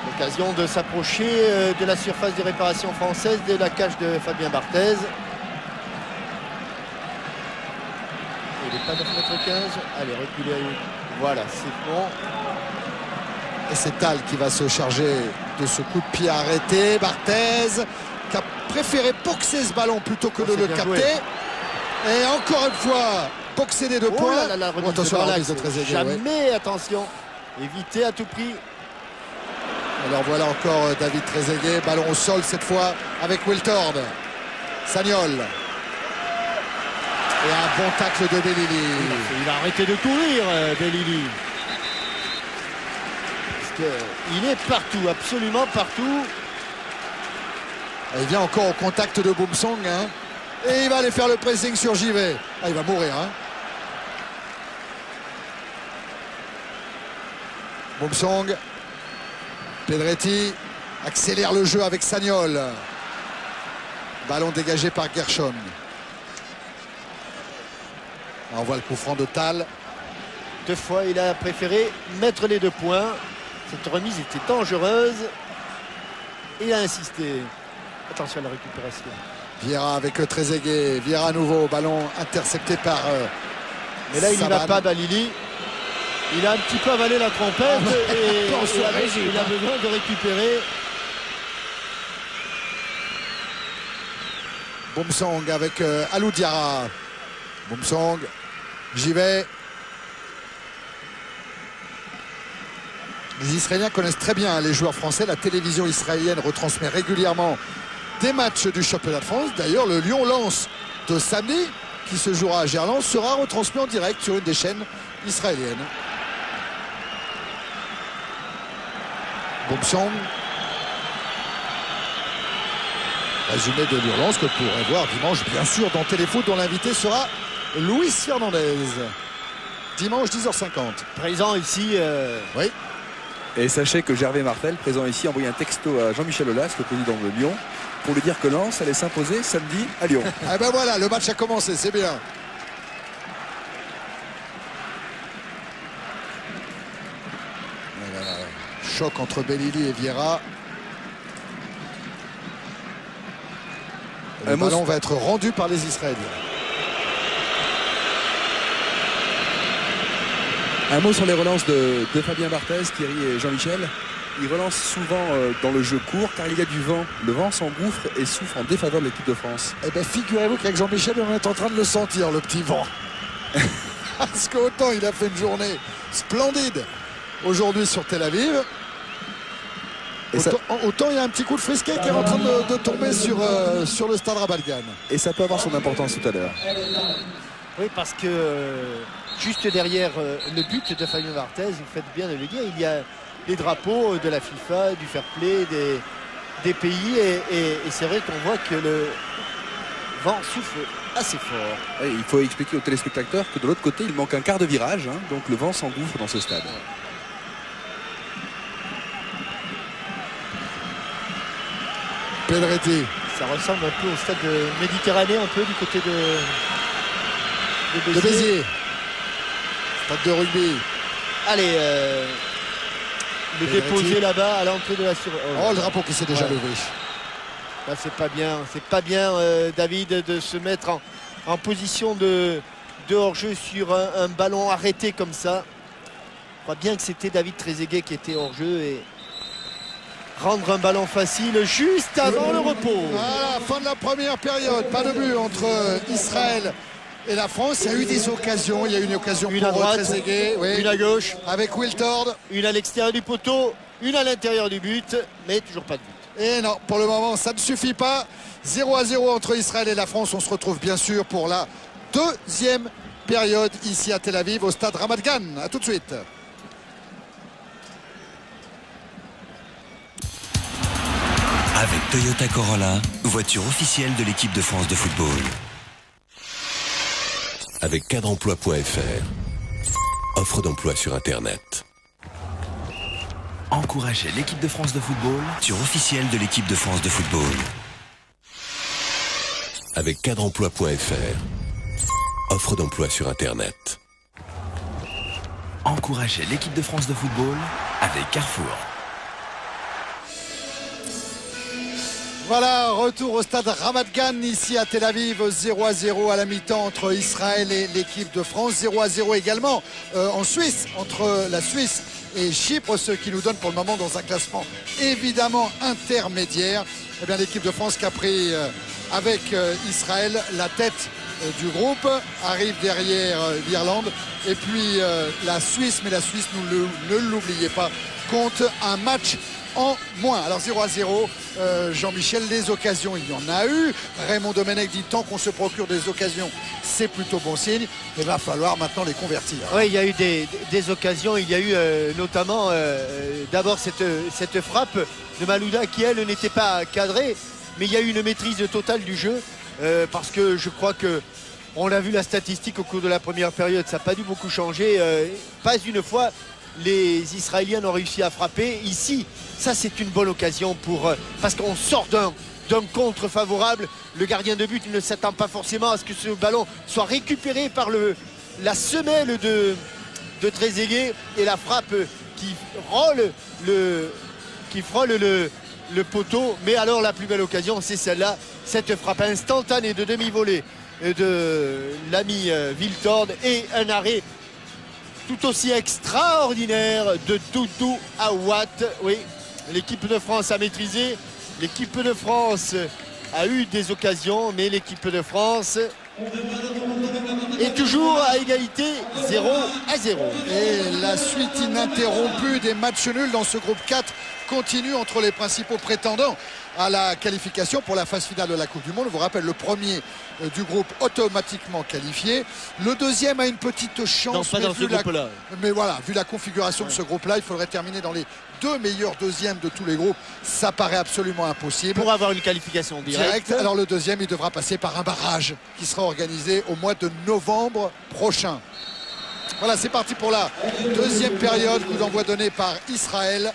L'occasion de s'approcher de la surface de réparation française de la cage de Fabien Barthez. Il n'est pas 9,15 m. Allez, reculez. Voilà, c'est bon. Et c'est Tal qui va se charger de ce coup de pied arrêté. Barthez qui a préféré boxer ce ballon plutôt que de le capter. Joué. Et encore une fois, boxer des deux points. Attention à la remise de Trezeguet. Jamais, attention. Éviter à tout prix. Alors voilà encore David Trezeguet. Ballon au sol cette fois avec Wiltord. Sagnol. Et un bon tacle de Belili. Il a arrêté de courir, Belili. Il est partout, absolument partout. Et il vient encore au contact de Boumsong. Hein. Et il va aller faire le pressing sur Givet. Ah, il va mourir. Hein. Boumsong. Pedretti accélère le jeu avec Sagnol. Ballon dégagé par Gershon. On voit le coup franc de Tal. 2 fois, il a préféré mettre les 2 points. Cette remise était dangereuse. Il a insisté. Attention à la récupération. Vieira avec Trezeguet. Vieira à nouveau. Ballon intercepté par Mais là, il n'y va Saban. pas, Balili. Il a un petit peu avalé la trompette et il a besoin de récupérer. Boumsong avec Alou Diarra. Boumsong, j'y vais. Les Israéliens connaissent très bien les joueurs français. La télévision israélienne retransmet régulièrement des matchs du championnat de France. D'ailleurs, le Lyon-Lens de samedi, qui se jouera à Gerland, sera retransmis en direct sur une des chaînes israéliennes. Boumsong. Résumé de Lyon-Lens que vous pourrez voir dimanche, bien sûr, dans Téléfoot, dont l'invité sera Luis Fernandez. Dimanche, 10h50. Présent ici. Oui. Et sachez que Gervais Martel, présent ici, a envoyé un texto à Jean-Michel Aulas, le président de Lyon, pour lui dire que Lens allait s'imposer samedi à Lyon. Ah ben voilà, le match a commencé, c'est bien. Voilà. Choc entre Belili et Vieira. Le ballon va être rendu par les Israéliens. Un mot sur les relances de Fabien Barthez, Thierry et Jean-Michel. Il relance souvent dans le jeu court car il y a du vent. Le vent s'engouffre et souffle en défaveur de l'équipe de France. Eh bien, figurez-vous qu'avec Jean-Michel, on est en train de le sentir, le petit vent. Parce qu'autant il a fait une journée splendide aujourd'hui sur Tel Aviv, autant il y a un petit coup de frisquet qui est en train de tomber sur le stade Ramat Gan. Et ça peut avoir son importance tout à l'heure. Oui, parce que juste derrière le but de Fabien Barthez, vous faites bien de le dire, il y a les drapeaux de la FIFA, du fair play, des pays. Et c'est vrai qu'on voit que le vent souffle assez fort. Et il faut expliquer aux téléspectateurs que de l'autre côté, il manque un quart de virage. Donc le vent s'engouffre dans ce stade. Pedretti. Ça ressemble un peu au stade méditerranéen, un peu du côté de Béziers. Stade de rugby. Allez, le déposer là-bas à l'entrée de la surface. Oh, le drapeau qui s'est déjà levé. Là, c'est pas bien, David, de se mettre en position de hors-jeu sur un ballon arrêté comme ça. Je crois bien que c'était David Trezeguet qui était hors-jeu et rendre un ballon facile juste avant le repos. Voilà, fin de la première période. Pas de but entre Israël et la France. Il y a eu des occasions. Il y a eu une occasion une pour à droite, Trezeguet, oui, une à gauche, avec Wiltord, une à l'extérieur du poteau, une à l'intérieur du but, mais toujours pas de but. Et non, pour le moment, ça ne suffit pas. 0-0 entre Israël et la France. On se retrouve bien sûr pour la deuxième période ici à Tel Aviv, au stade Ramat Gan. A tout de suite. Avec Toyota Corolla, voiture officielle de l'équipe de France de football. Avec cadreemploi.fr, offre d'emploi sur Internet. Encouragez l'équipe de France de football, voiture officielle de l'équipe de France de football. Avec cadreemploi.fr, offre d'emploi sur Internet. Encouragez l'équipe de France de football avec Carrefour. Voilà, retour au stade Ramat Gan ici à Tel Aviv, 0-0 à la mi-temps entre Israël et l'équipe de France, 0-0 également en Suisse, entre la Suisse et Chypre, ce qui nous donne pour le moment dans un classement évidemment intermédiaire. Eh bien, l'équipe de France qui a pris avec Israël la tête du groupe, arrive derrière l'Irlande et puis la Suisse, mais la Suisse, ne l'oubliez pas, compte un match en moins. Alors 0-0, Jean-Michel, les occasions, il y en a eu. Raymond Domenech dit tant qu'on se procure des occasions, c'est plutôt bon signe. Il va falloir maintenant les convertir. Oui, il y a eu des occasions. Il y a eu notamment d'abord cette frappe de Malouda qui, elle, n'était pas cadrée. Mais il y a eu une maîtrise totale du jeu parce que je crois que on a vu la statistique au cours de la première période. Ça n'a pas dû beaucoup changer. Pas une fois les Israéliens ont réussi à frapper. Ici, ça c'est une bonne occasion parce qu'on sort d'un contre favorable. Le gardien de but ne s'attend pas forcément à ce que ce ballon soit récupéré par la semelle de Trezeguet et la frappe qui frôle le poteau. Mais alors la plus belle occasion, c'est celle-là, cette frappe instantanée de demi-volée de l'ami Wiltord et un arrêt tout aussi extraordinaire de Doudou Aouat. Oui, l'équipe de France a maîtrisé, l'équipe de France a eu des occasions, mais l'équipe de France est toujours à égalité 0-0. Et la suite ininterrompue des matchs nuls dans ce groupe 4 continue entre les principaux prétendants à la qualification pour la phase finale de la Coupe du Monde. Je vous rappelle, le premier du groupe automatiquement qualifié. Le deuxième a une petite chance. Non, pas dans ce groupe-là. Mais voilà, vu la configuration de ce groupe-là, il faudrait terminer dans les 2 meilleurs deuxièmes de tous les groupes. Ça paraît absolument impossible. Pour avoir une qualification directe. Alors le deuxième, il devra passer par un barrage qui sera organisé au mois de novembre prochain. Voilà, c'est parti pour la deuxième période. Coup d'envoi donné par Israël.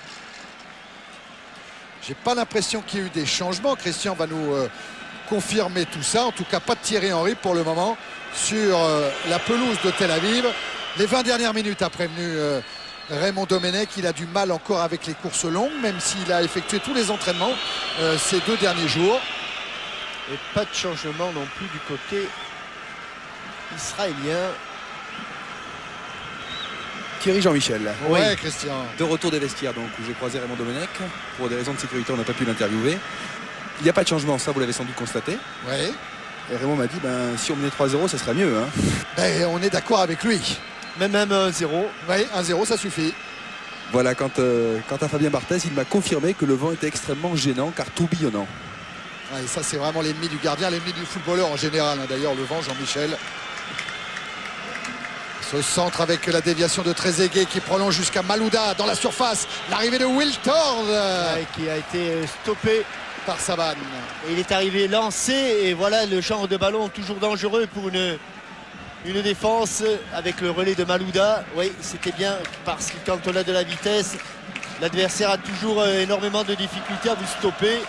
J'ai pas l'impression qu'il y ait eu des changements. Christian va nous confirmer tout ça. En tout cas, pas de Thierry Henry pour le moment sur la pelouse de Tel Aviv. Les 20 dernières minutes a prévenu Raymond Domenech. Il a du mal encore avec les courses longues, même s'il a effectué tous les entraînements ces 2 derniers jours. Et pas de changement non plus du côté israélien. Thierry Jean-Michel. Ouais, Christian. De retour des vestiaires, donc, où j'ai croisé Raymond Domenech. Pour des raisons de sécurité, on n'a pas pu l'interviewer. Il n'y a pas de changement, ça vous l'avez sans doute constaté. Ouais. Et Raymond m'a dit, si on menait 3-0, ça serait mieux. Hein. Ben, on est d'accord avec lui. Même 1-0. Oui, 1-0, ça suffit. Voilà, quant à Fabien Barthez, il m'a confirmé que le vent était extrêmement gênant, car tourbillonnant. Ouais, ça, c'est vraiment l'ennemi du gardien, l'ennemi du footballeur en général. Hein. D'ailleurs, le vent, Jean-Michel. Ce centre avec la déviation de Trezeguet qui prolonge jusqu'à Malouda dans la surface. L'arrivée de Wiltord qui a été stoppé par Saban. Et il est arrivé lancé et voilà le genre de ballon toujours dangereux pour une défense avec le relais de Malouda. Oui, c'était bien parce que quand on a de la vitesse, l'adversaire a toujours énormément de difficultés à vous stopper.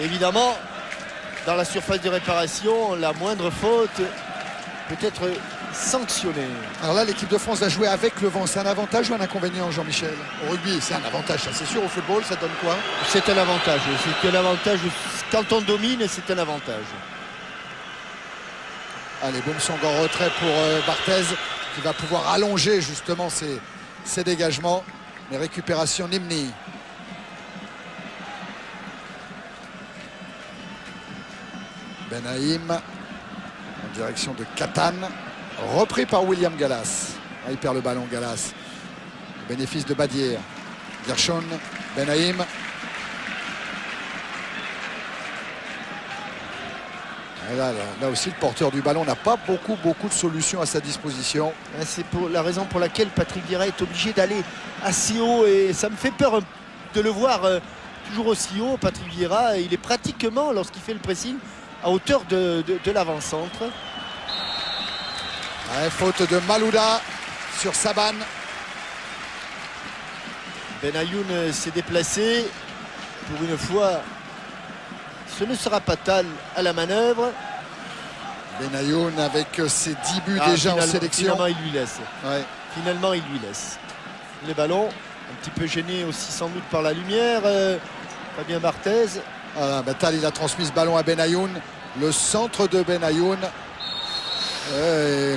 Évidemment, dans la surface de réparation, la moindre faute peut être sanctionné. Alors là, l'équipe de France va jouer avec le vent. C'est un avantage ou un inconvénient, Jean-Michel? Au rugby, c'est un avantage, ça c'est sûr. Au football, ça donne quoi? C'est un avantage. C'est un avantage. Quand on domine, c'est un avantage. Allez, Boumsong en retrait pour Barthez, qui va pouvoir allonger justement ses dégagements. Les récupérations Nimni. Benaïm en direction de Catane. Repris par William Gallas. Ah, il perd le ballon, Gallas. Bénéfice de Badier. Gershon, Benaïm. Là aussi, le porteur du ballon n'a pas beaucoup de solutions à sa disposition. C'est pour la raison pour laquelle Patrick Vieira est obligé d'aller assez haut. Et ça me fait peur de le voir toujours aussi haut. Patrick Vieira, il est pratiquement, lorsqu'il fait le pressing, à hauteur de l'avant-centre. Ouais, faute de Malouda sur Saban. Benayoun s'est déplacé. Pour une fois, ce ne sera pas Tal à la manœuvre. Benayoun avec ses 10 buts déjà en sélection. Finalement, il lui laisse. Ouais. Finalement, il lui laisse. Les ballons, un petit peu gêné aussi sans doute par la lumière. Fabien Barthez. Voilà, Tal, il a transmis ce ballon à Benayoun. Le centre de Benayoun.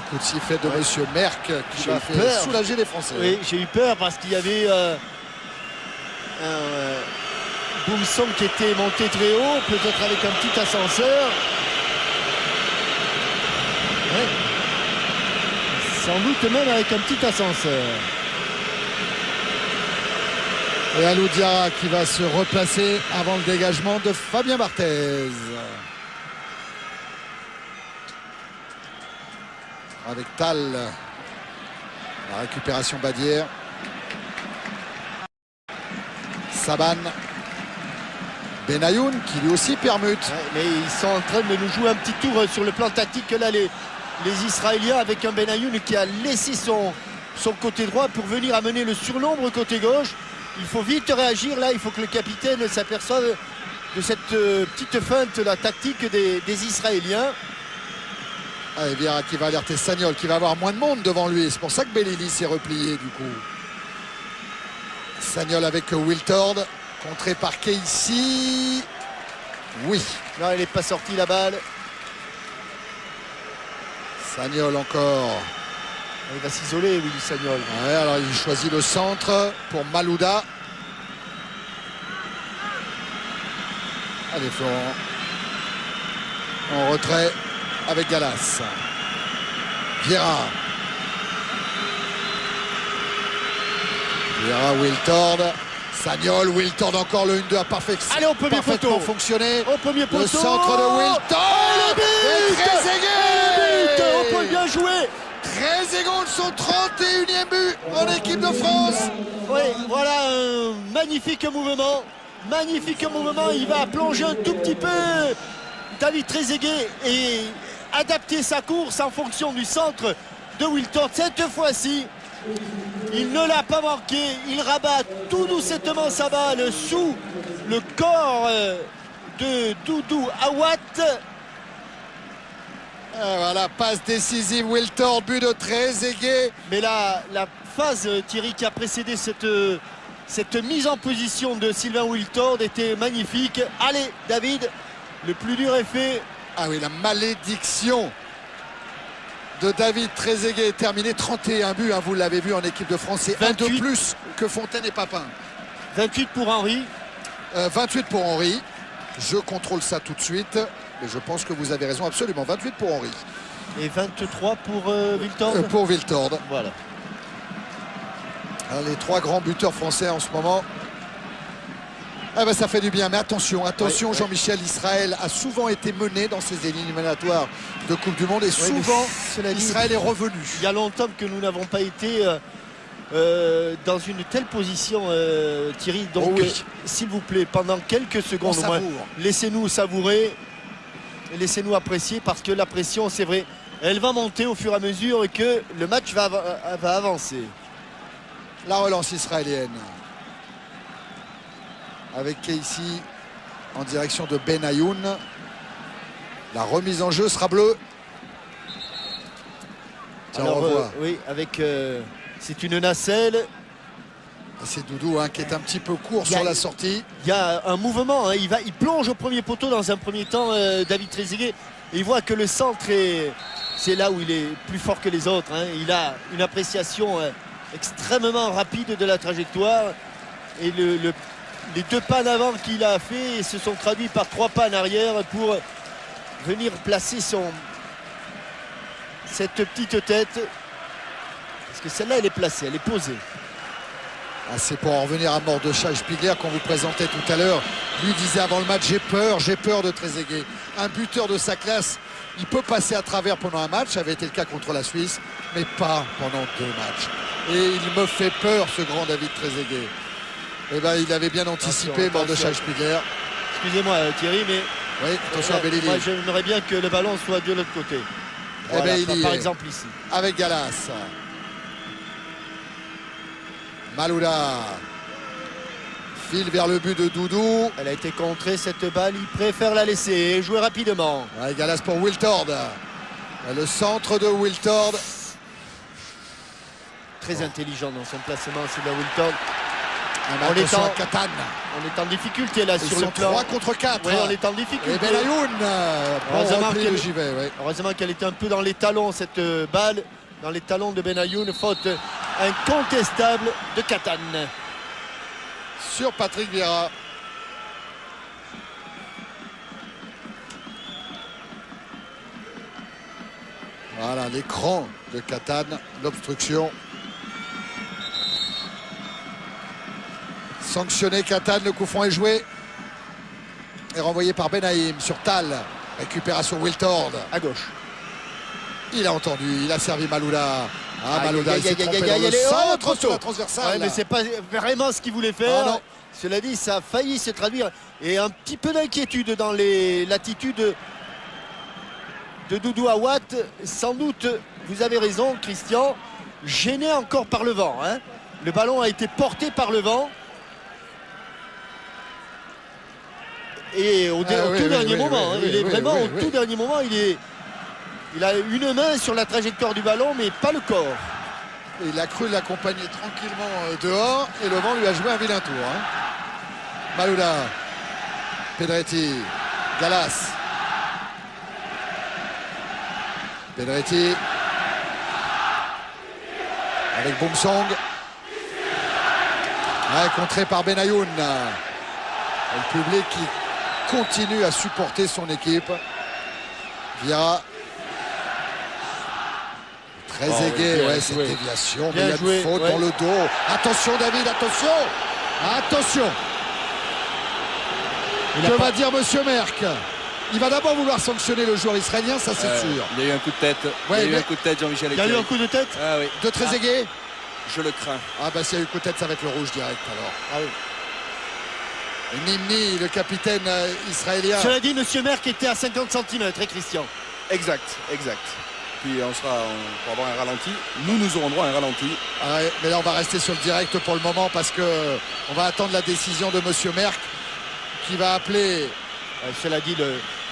Coup de sifflet de Monsieur Merck qui va faire soulager les Français. Oui, j'ai eu peur parce qu'il y avait un Boumsong qui était monté très haut, peut-être avec un petit ascenseur. Ouais. Sans doute même avec un petit ascenseur. Et Alou Diarra qui va se replacer avant le dégagement de Fabien Barthez. Avec Tal, la récupération Badière. Saban, Benayoun qui lui aussi permute. Ouais, mais ils sont en train de nous jouer un petit tour sur le plan tactique là, les Israéliens, avec un Benayoun qui a laissé son côté droit pour venir amener le surnombre côté gauche. Il faut vite réagir là, il faut que le capitaine s'aperçoive de cette petite feinte, la tactique des Israéliens. Et Vieira qui va alerter Sagnol, qui va avoir moins de monde devant lui. C'est pour ça que Bellili s'est replié du coup. Sagnol avec Wiltord, contré par Casey. Oui. Non, il n'est pas sorti la balle. Sagnol encore. Il va s'isoler, Willy Sagnol. Ouais, alors il choisit le centre pour Malouda. Allez Florent. En retrait avec Gallas. Vieira. Vieira, Wiltord. Sagnol, Wiltord encore le 1-2 à Allez, au premier parfaitement poteau. fonctionné. Au premier poteau. Le centre de Wiltord. Le but. Et Trezeguet. On peut bien jouer. Trezeguet, son 31e but en équipe de France. Oui, voilà un magnifique mouvement. Magnifique mouvement. Il va plonger un tout petit peu David Trezeguet et adapter sa course en fonction du centre de Wiltord. Cette fois-ci, il ne l'a pas manqué. Il rabat tout doucement sa balle sous le corps de Doudou Awat. Voilà, passe décisive Wiltord, but de Trezeguet. Mais la phase, Thierry, qui a précédé cette mise en position de Sylvain Wiltord était magnifique. Allez, David, le plus dur est fait. Ah oui, la malédiction de David Trezeguet est terminée. 31 buts, hein, vous l'avez vu en équipe de France. C'est un de plus que Fontaine et Papin. 28 pour Henry. 28 pour Henry. Je contrôle ça tout de suite. Mais je pense que vous avez raison, absolument. 28 pour Henry. Et 23 pour Wiltord. Pour Wiltord. Voilà. Alors, les trois grands buteurs français en ce moment. Ah ben, ça fait du bien. Mais attention, Ouais. Jean-Michel, Israël a souvent été mené dans ces éliminatoires de Coupe du Monde. Et souvent, cela dit, Israël est revenu. il y a longtemps que nous n'avons pas été dans une telle position, Thierry. Donc, Oh oui. s'il vous plaît, pendant quelques secondes On au moins, savoure. laissez-nous savourer. Laissez-nous apprécier parce que la pression, c'est vrai, elle va monter au fur et à mesure que le match va avancer. La relance israélienne. Avec Casey en direction de Benayoun. La remise en jeu sera bleue. Tiens, Alors, on revoit. oui, avec c'est une nacelle. C'est Doudou hein, qui est un petit peu court Il y a- sur la sortie. Il y a un mouvement, hein. Il plonge au premier poteau dans un premier temps, David Trezeguet. Et il voit que le centre c'est là où il est plus fort que les autres, hein. Il a une appréciation extrêmement rapide de la trajectoire. Et les 2 pas en avant qu'il a fait se sont traduits par 3 pas en arrière pour venir placer cette petite tête. Parce que celle-là, elle est placée, elle est posée. Ah, c'est pour en revenir à Mordechai Spiegler qu'on vous présentait tout à l'heure. Lui disait avant le match, j'ai peur de Trezeguet. Un buteur de sa classe, il peut passer à travers pendant un match, ça avait été le cas contre la Suisse, mais pas pendant 2 matchs. Et il me fait peur, ce grand David Trezeguet. Eh ben, il avait bien anticipé Attention, Mordechai Spiegler. Excusez-moi, Thierry, mais Oui, attention à Belili. moi, j'aimerais bien que le ballon soit de l'autre côté. Eh Voilà, ben, il y par est. exemple ici. Avec Gallas. Malouda file vers le but de Doudou. Elle a été contrée cette balle, il préfère la laisser et jouer rapidement. Ouais, Gallas pour Wiltord. Le centre de Wiltord. Très intelligent dans son placement, Sylvain Wiltord. On est Attention en à Catane. On est en difficulté là Ils sur le sont plan. 3 contre 4. Oui, on est en Et difficulté. Benayoun. Heureusement Repli qu'elle- de JV, oui. Heureusement qu'elle était un peu dans les talons cette balle, dans les talons de Benayoun. Faute incontestable de Catane. Sur Patrick Vieira. Voilà l'écran de Catane, l'obstruction. Sanctionné Catane, le coup franc est joué. Et renvoyé par Benaïm sur Tal. Récupération Wiltord. À gauche. Il a entendu, il a servi Malouda. Ah, Aïe, Malouda, aïe, il s'est aïe, trompé aïe, dans aïe, le aïe, oh, centre trop sur la tôt. transversale. Ouais, mais c'est pas vraiment ce qu'il voulait faire. Ah, non. Cela dit, ça a failli se traduire. Et un petit peu d'inquiétude dans l'attitude de Doudou Awat. Sans doute, vous avez raison, Christian, gêné encore par le vent, hein. Le ballon a été porté par le vent. Et au tout dernier moment, il est vraiment au tout dernier moment, il a une main sur la trajectoire du ballon, mais pas le corps. Il a cru l'accompagner tranquillement dehors et le vent lui a joué un vilain tour. Hein. Malouda, Pedretti, Gallas. Pedretti avec Boumsong. Ouais, contré par Benayoun. Et le public qui continue à supporter son équipe. Vieira. Très aigué, ouais, cette déviation. Mais il y a une faute dans le dos. Attention David, attention. Attention. Que va dire Monsieur Merck? Il va d'abord vouloir sanctionner le joueur israélien, ça c'est sûr. Il y a eu un coup de tête. Ouais, il y a eu un coup de tête, Jean-Michel. Il y a eu un coup de tête Ah oui. De Trezeguet. Je le crains. Ah bah s'il y a eu coup de tête, ça va être le rouge direct alors. Ah oui. Et Nimni, le capitaine israélien. Cela dit, Monsieur Merck était à 50 cm, Christian. Exact. Puis on pour avoir un ralenti. Nous aurons droit à un ralenti. Ah ouais, mais là on va rester sur le direct pour le moment parce que on va attendre la décision de Monsieur Merck qui va appeler. Cela dit,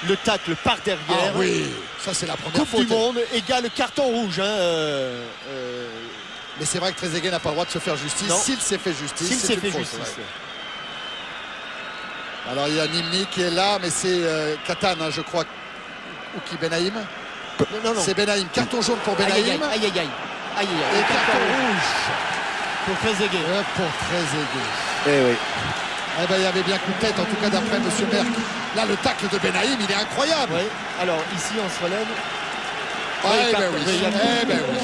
le tacle par derrière. Ah oui, ça c'est la première Coupe faute. du monde égale carton rouge. Mais c'est vrai que Trezeguet n'a pas le droit de se faire justice. S'il s'est fait justice, S'il c'est s'est une fait faute, justice. ouais. Alors il y a Nimni qui est là, mais c'est Katan, hein, je crois. Ou qui Benaïm. Non. C'est Benaïm. Carton jaune pour Aïe, Benaïm. aïe. Et carton rouge pour Trezeguet. pour Trezeguet. Eh oui. Eh ben, il y avait bien coup de tête, en tout cas d'après Monsieur Merck. Là, le tacle de Benaïm, il est incroyable. Oui. Alors ici, on se relève. Eh ben oui. Il y a- Eh ben oui.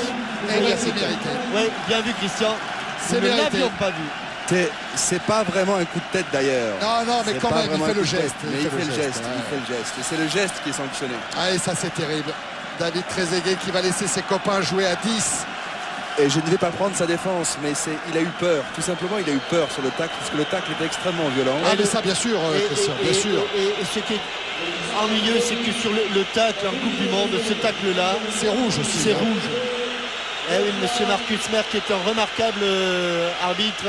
Eh ben, c'est mérité. Oui, bien vu, Christian. C'est Nous ne mérité. l'avions pas vu. C'est pas vraiment un coup de tête d'ailleurs. Non, mais C'est quand pas même, il vraiment fait un le coup de tête, geste. Mais il fait le geste. ouais. Il fait le geste. Et c'est le geste qui est sanctionné. Ah, et ça, c'est terrible. David Trezeguet qui va laisser ses copains jouer à 10. Et je ne vais pas prendre sa défense, mais il a eu peur. Tout simplement, il a eu peur sur le tacle, parce que le tacle était extrêmement violent. Ah, mais ça, bien sûr, Christian, bien sûr. Et ce qui est ennuyeux, c'est que sur le tacle en Coupe du Monde, ce tacle-là, C'est rouge aussi. c'est hein. rouge. Eh oui, Monsieur Marcus Merck est un remarquable arbitre.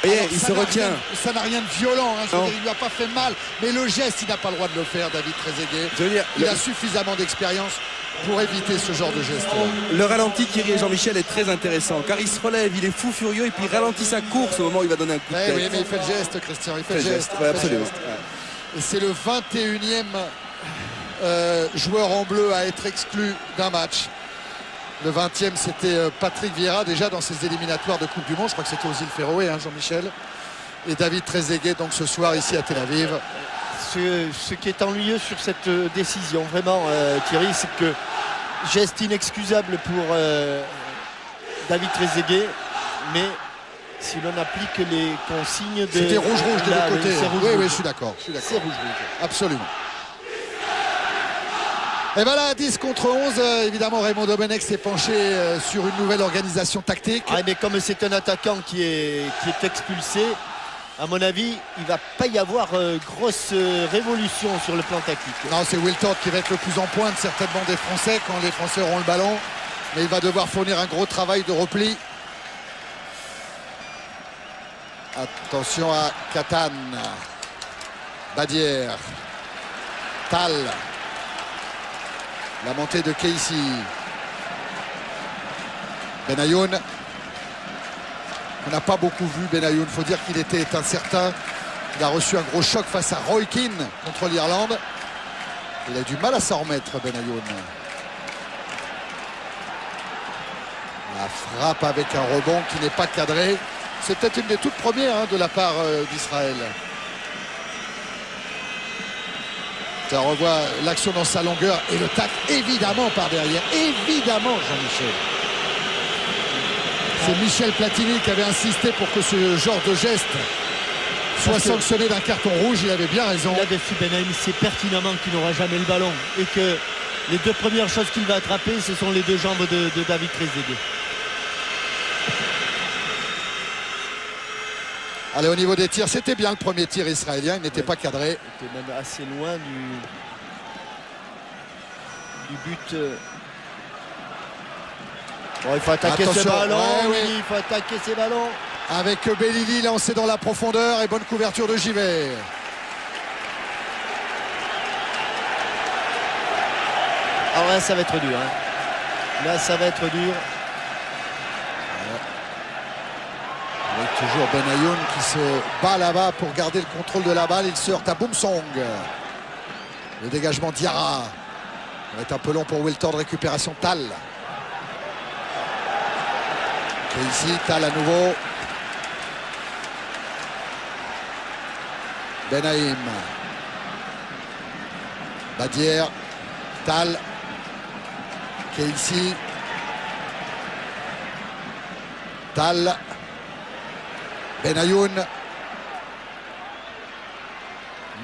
Et Alors, il ça se n'a retient. Ça n'a rien de violent, hein, je veux Non. dire, il lui a pas fait mal, mais le geste, il n'a pas le droit de le faire, David Trezeguet. Je veux dire, Il a suffisamment d'expérience pour éviter ce genre de geste. le ralenti Thierry et Jean-Michel est très intéressant, car il se relève, il est fou furieux, et puis il ralentit sa course au moment où il va donner un coup de Eh tête. oui, mais il fait le geste, Christian, il fait le Fait le geste. geste, ouais, absolument. Et c'est le 21e joueur en bleu à être exclu d'un match. Le 20e, c'était Patrick Vieira, déjà dans ses éliminatoires de Coupe du Monde. Je crois que c'était aux îles Féroé, hein, Jean-Michel. Et David Trezeguet, donc ce soir, ici à Tel Aviv. Ce qui est ennuyeux sur cette décision, vraiment, Thierry, c'est que geste inexcusable pour David Trezeguet, mais si l'on applique les consignes de... C'était rouge-rouge de Là, l'autre côté. c'est rouge, Oui, rouge. je suis d'accord. C'est rouge-rouge. Absolument. Et voilà, 10 contre 11. Évidemment, Raymond Domenech s'est penché sur une nouvelle organisation tactique. Ah, mais comme c'est un attaquant qui est expulsé, à mon avis, il ne va pas y avoir grosse révolution sur le plan tactique. Non, c'est Wiltord qui va être le plus en pointe certainement des Français quand les Français auront le ballon. Mais il va devoir fournir un gros travail de repli. Attention à Katan. Badière. Tal. La montée de Casey. Benayoun. On n'a pas beaucoup vu Benayoun. Il faut dire qu'il était incertain. Il a reçu un gros choc face à Roy Keane contre l'Irlande. Il a du mal à s'en remettre, Benayoun. La frappe avec un rebond qui n'est pas cadré. C'est peut-être une des toutes premières de la part d'Israël. Ça revoit l'action dans sa longueur et le tac évidemment par derrière. Évidemment, Jean-Michel. C'est Michel Platini qui avait insisté pour que ce genre de geste soit sanctionné d'un carton rouge. Il avait bien raison. Là-dessus, Benaïm sait pertinemment qu'il n'aura jamais le ballon et que les deux premières choses qu'il va attraper, ce sont les deux jambes de David Trezeguet. Allez, au niveau des tirs, c'était bien le premier tir israélien. Il n'était pas cadré. Il était même assez loin du but. Bon, il faut attaquer ce Attention. ballon. Ouais, Oui, ouais. il faut attaquer ces ballons. Avec Belili lancé dans la profondeur et bonne couverture de Givet. Alors là, ça va être dur. Hein. Là, ça va être dur. Avec toujours Benayoun qui se bat là-bas pour garder le contrôle de la balle. Il se heurte à Boumsong. Le dégagement d'Iara. Ça va être un peu long pour Wiltord. Récupération Tal. Et ici, Tal à nouveau. Benaïm. Badière. Tal. Qui est ici. Tal. Benayoun.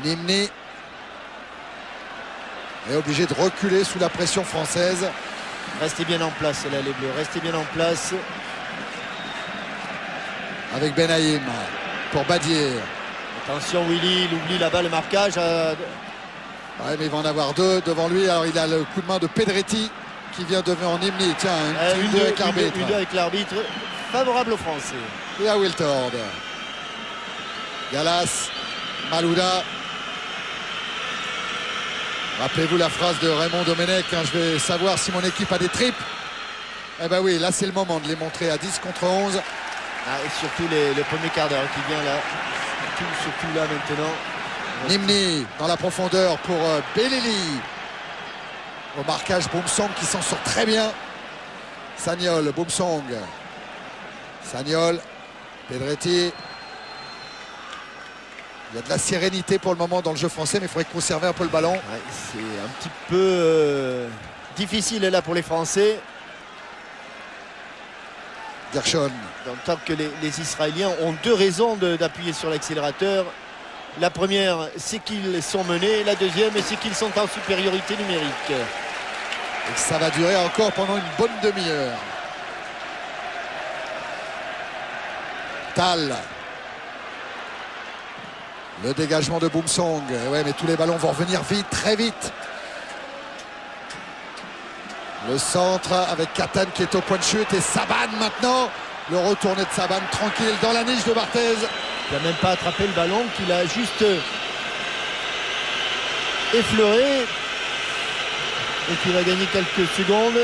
Nimni est obligé de reculer sous la pression française. Restez bien en place là les Bleus, restez bien en place. Avec Benaïm pour Badière. Attention Willy, il oublie là-bas le marquage. Ouais, mais il va en avoir deux devant lui. Alors il a le coup de main de Pedretti qui vient devant Nimni. Tiens, une deux avec l'arbitre. Une deux avec l'arbitre, favorable aux Français. Et à Wiltord. Gallas, Malouda. Rappelez-vous la phrase de Raymond Domenech, hein, je vais savoir si mon équipe a des tripes. Eh ben oui, là c'est le moment de les montrer à 10 contre 11. Ah, et surtout le premier quart d'heure qui vient là. Surtout là maintenant. Nimni dans la profondeur pour Belili. Au marquage, Boumsong qui s'en sort très bien. Sagnol, Boumsong. Sagnol, Pedretti. Il y a de la sérénité pour le moment dans le jeu français, mais il faudrait conserver un peu le ballon. Ouais, c'est un petit peu difficile là pour les Français. Gershon. Tant que les Israéliens ont deux raisons d'appuyer sur l'accélérateur. La première, c'est qu'ils sont menés. La deuxième, c'est qu'ils sont en supériorité numérique. Et ça va durer encore pendant une bonne demi-heure. Tal. Le dégagement de Boumsong. Ouais, mais tous les ballons vont revenir vite, très vite. Le centre avec Katan qui est au point de chute et Saban maintenant. Le retourné de Saban tranquille dans la niche de Barthez. Il n'a même pas attrapé le ballon, qu'il a juste effleuré. Et qui va gagner quelques secondes.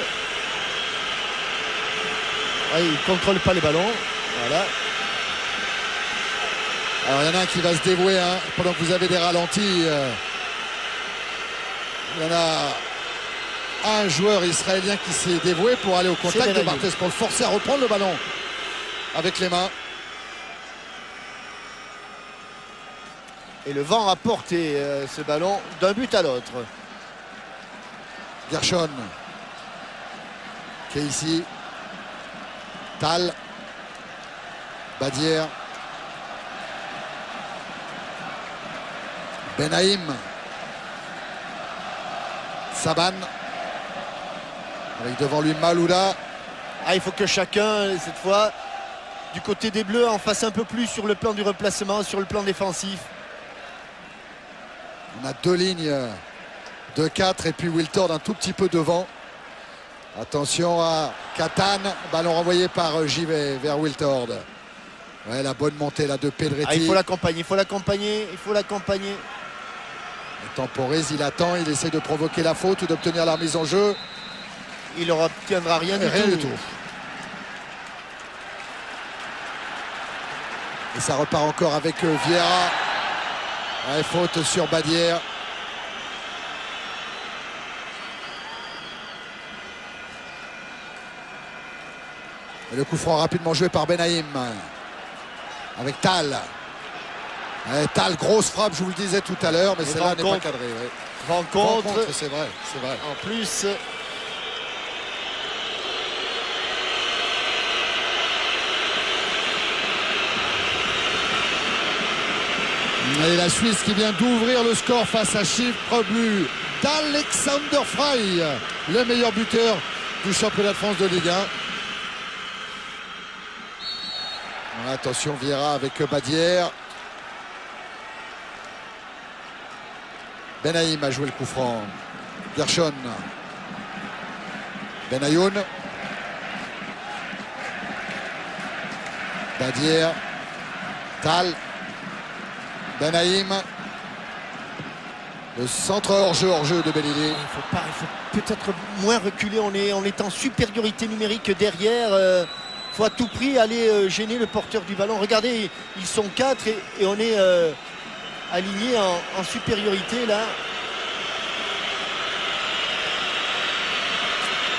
Ouais, il ne contrôle pas les ballons. Voilà. Alors il y en a un qui va se dévouer hein, pendant que vous avez des ralentis. Il y en a un joueur israélien qui s'est dévoué pour aller au contact de Barthez, pour le forcer à reprendre le ballon avec les mains. Et le vent a porté ce ballon d'un but à l'autre. Gershon qui est ici. Tal. Badière. Benaïm. Saban. Avec devant lui Malouda. Ah, il faut que chacun, cette fois, du côté des Bleus, en fasse un peu plus sur le plan du replacement, sur le plan défensif. On a deux lignes de 4 et puis Wiltord un tout petit peu devant. Attention à Katan. Ballon renvoyé par Givet vers Wiltord. Ouais, la bonne montée là de Pedretti. Ah, il faut l'accompagner, il faut l'accompagner, il faut l'accompagner. Il temporise, il attend, il essaie de provoquer la faute ou d'obtenir la mise en jeu. Il n'obtiendra rien du tout. Et ça repart encore avec Vieira. Ouais, faute sur Badière. Et le coup franc rapidement joué par Benaïm. Avec Tal. Ouais, Tal, grosse frappe, je vous le disais tout à l'heure, mais celle-là n'est pas cadrée. Ouais. Rencontre, c'est vrai, c'est vrai. En plus. Et la Suisse qui vient d'ouvrir le score face à Chypre, but d'Alexander Frey, le meilleur buteur du championnat de France de Ligue 1. Attention, Vieira avec Badière. Benaïm a joué le coup franc. Gershon. Benayoun. Badière. Tal. Benaïm. Le centre hors-jeu de Belili. Il faut peut-être moins reculer. On est en supériorité numérique derrière. Il faut à tout prix aller gêner le porteur du ballon. Regardez, ils sont 4 et on est alignés en supériorité là.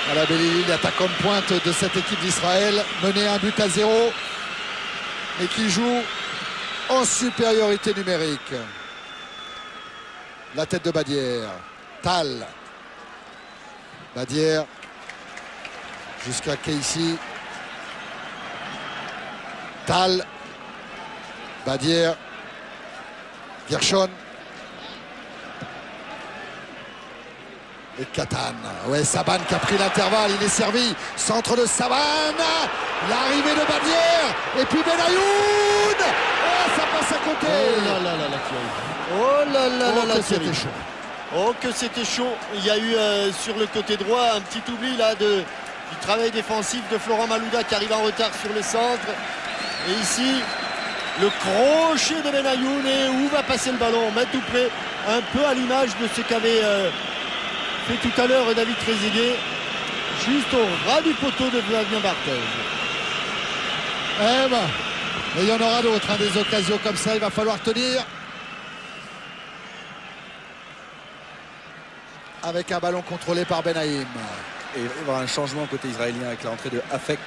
Voilà Belili, l'attaquant de pointe de cette équipe d'Israël, mené 1-0, mais qui joue en supériorité numérique. La tête de Badière, Tal, Badière jusqu'à Casey, Tal, Badière, Gershon et Katan. Ouais, Saban qui a pris l'intervalle, il est servi, centre de Saban, l'arrivée de Badière et puis Benayoun. Oh, ça passe à côté. Oh là là là là, Thierry. Oh là là là là, Thierry. c'était chaud. Oh que c'était chaud. Il y a eu sur le côté droit un petit oubli là du travail défensif de Florent Malouda qui arrive en retard sur le centre. Et ici, le crochet de Benayoun, et où va passer le ballon? On met tout près, un peu à l'image de ce qu'avait fait tout à l'heure David Trezeguet, juste au ras du poteau de Fabien Barthez. Eh ben, et il y en aura d'autres, hein, des occasions comme ça, il va falloir tenir. Avec un ballon contrôlé par Benaïm. Et il va y avoir un changement côté israélien avec l'entrée de Afek.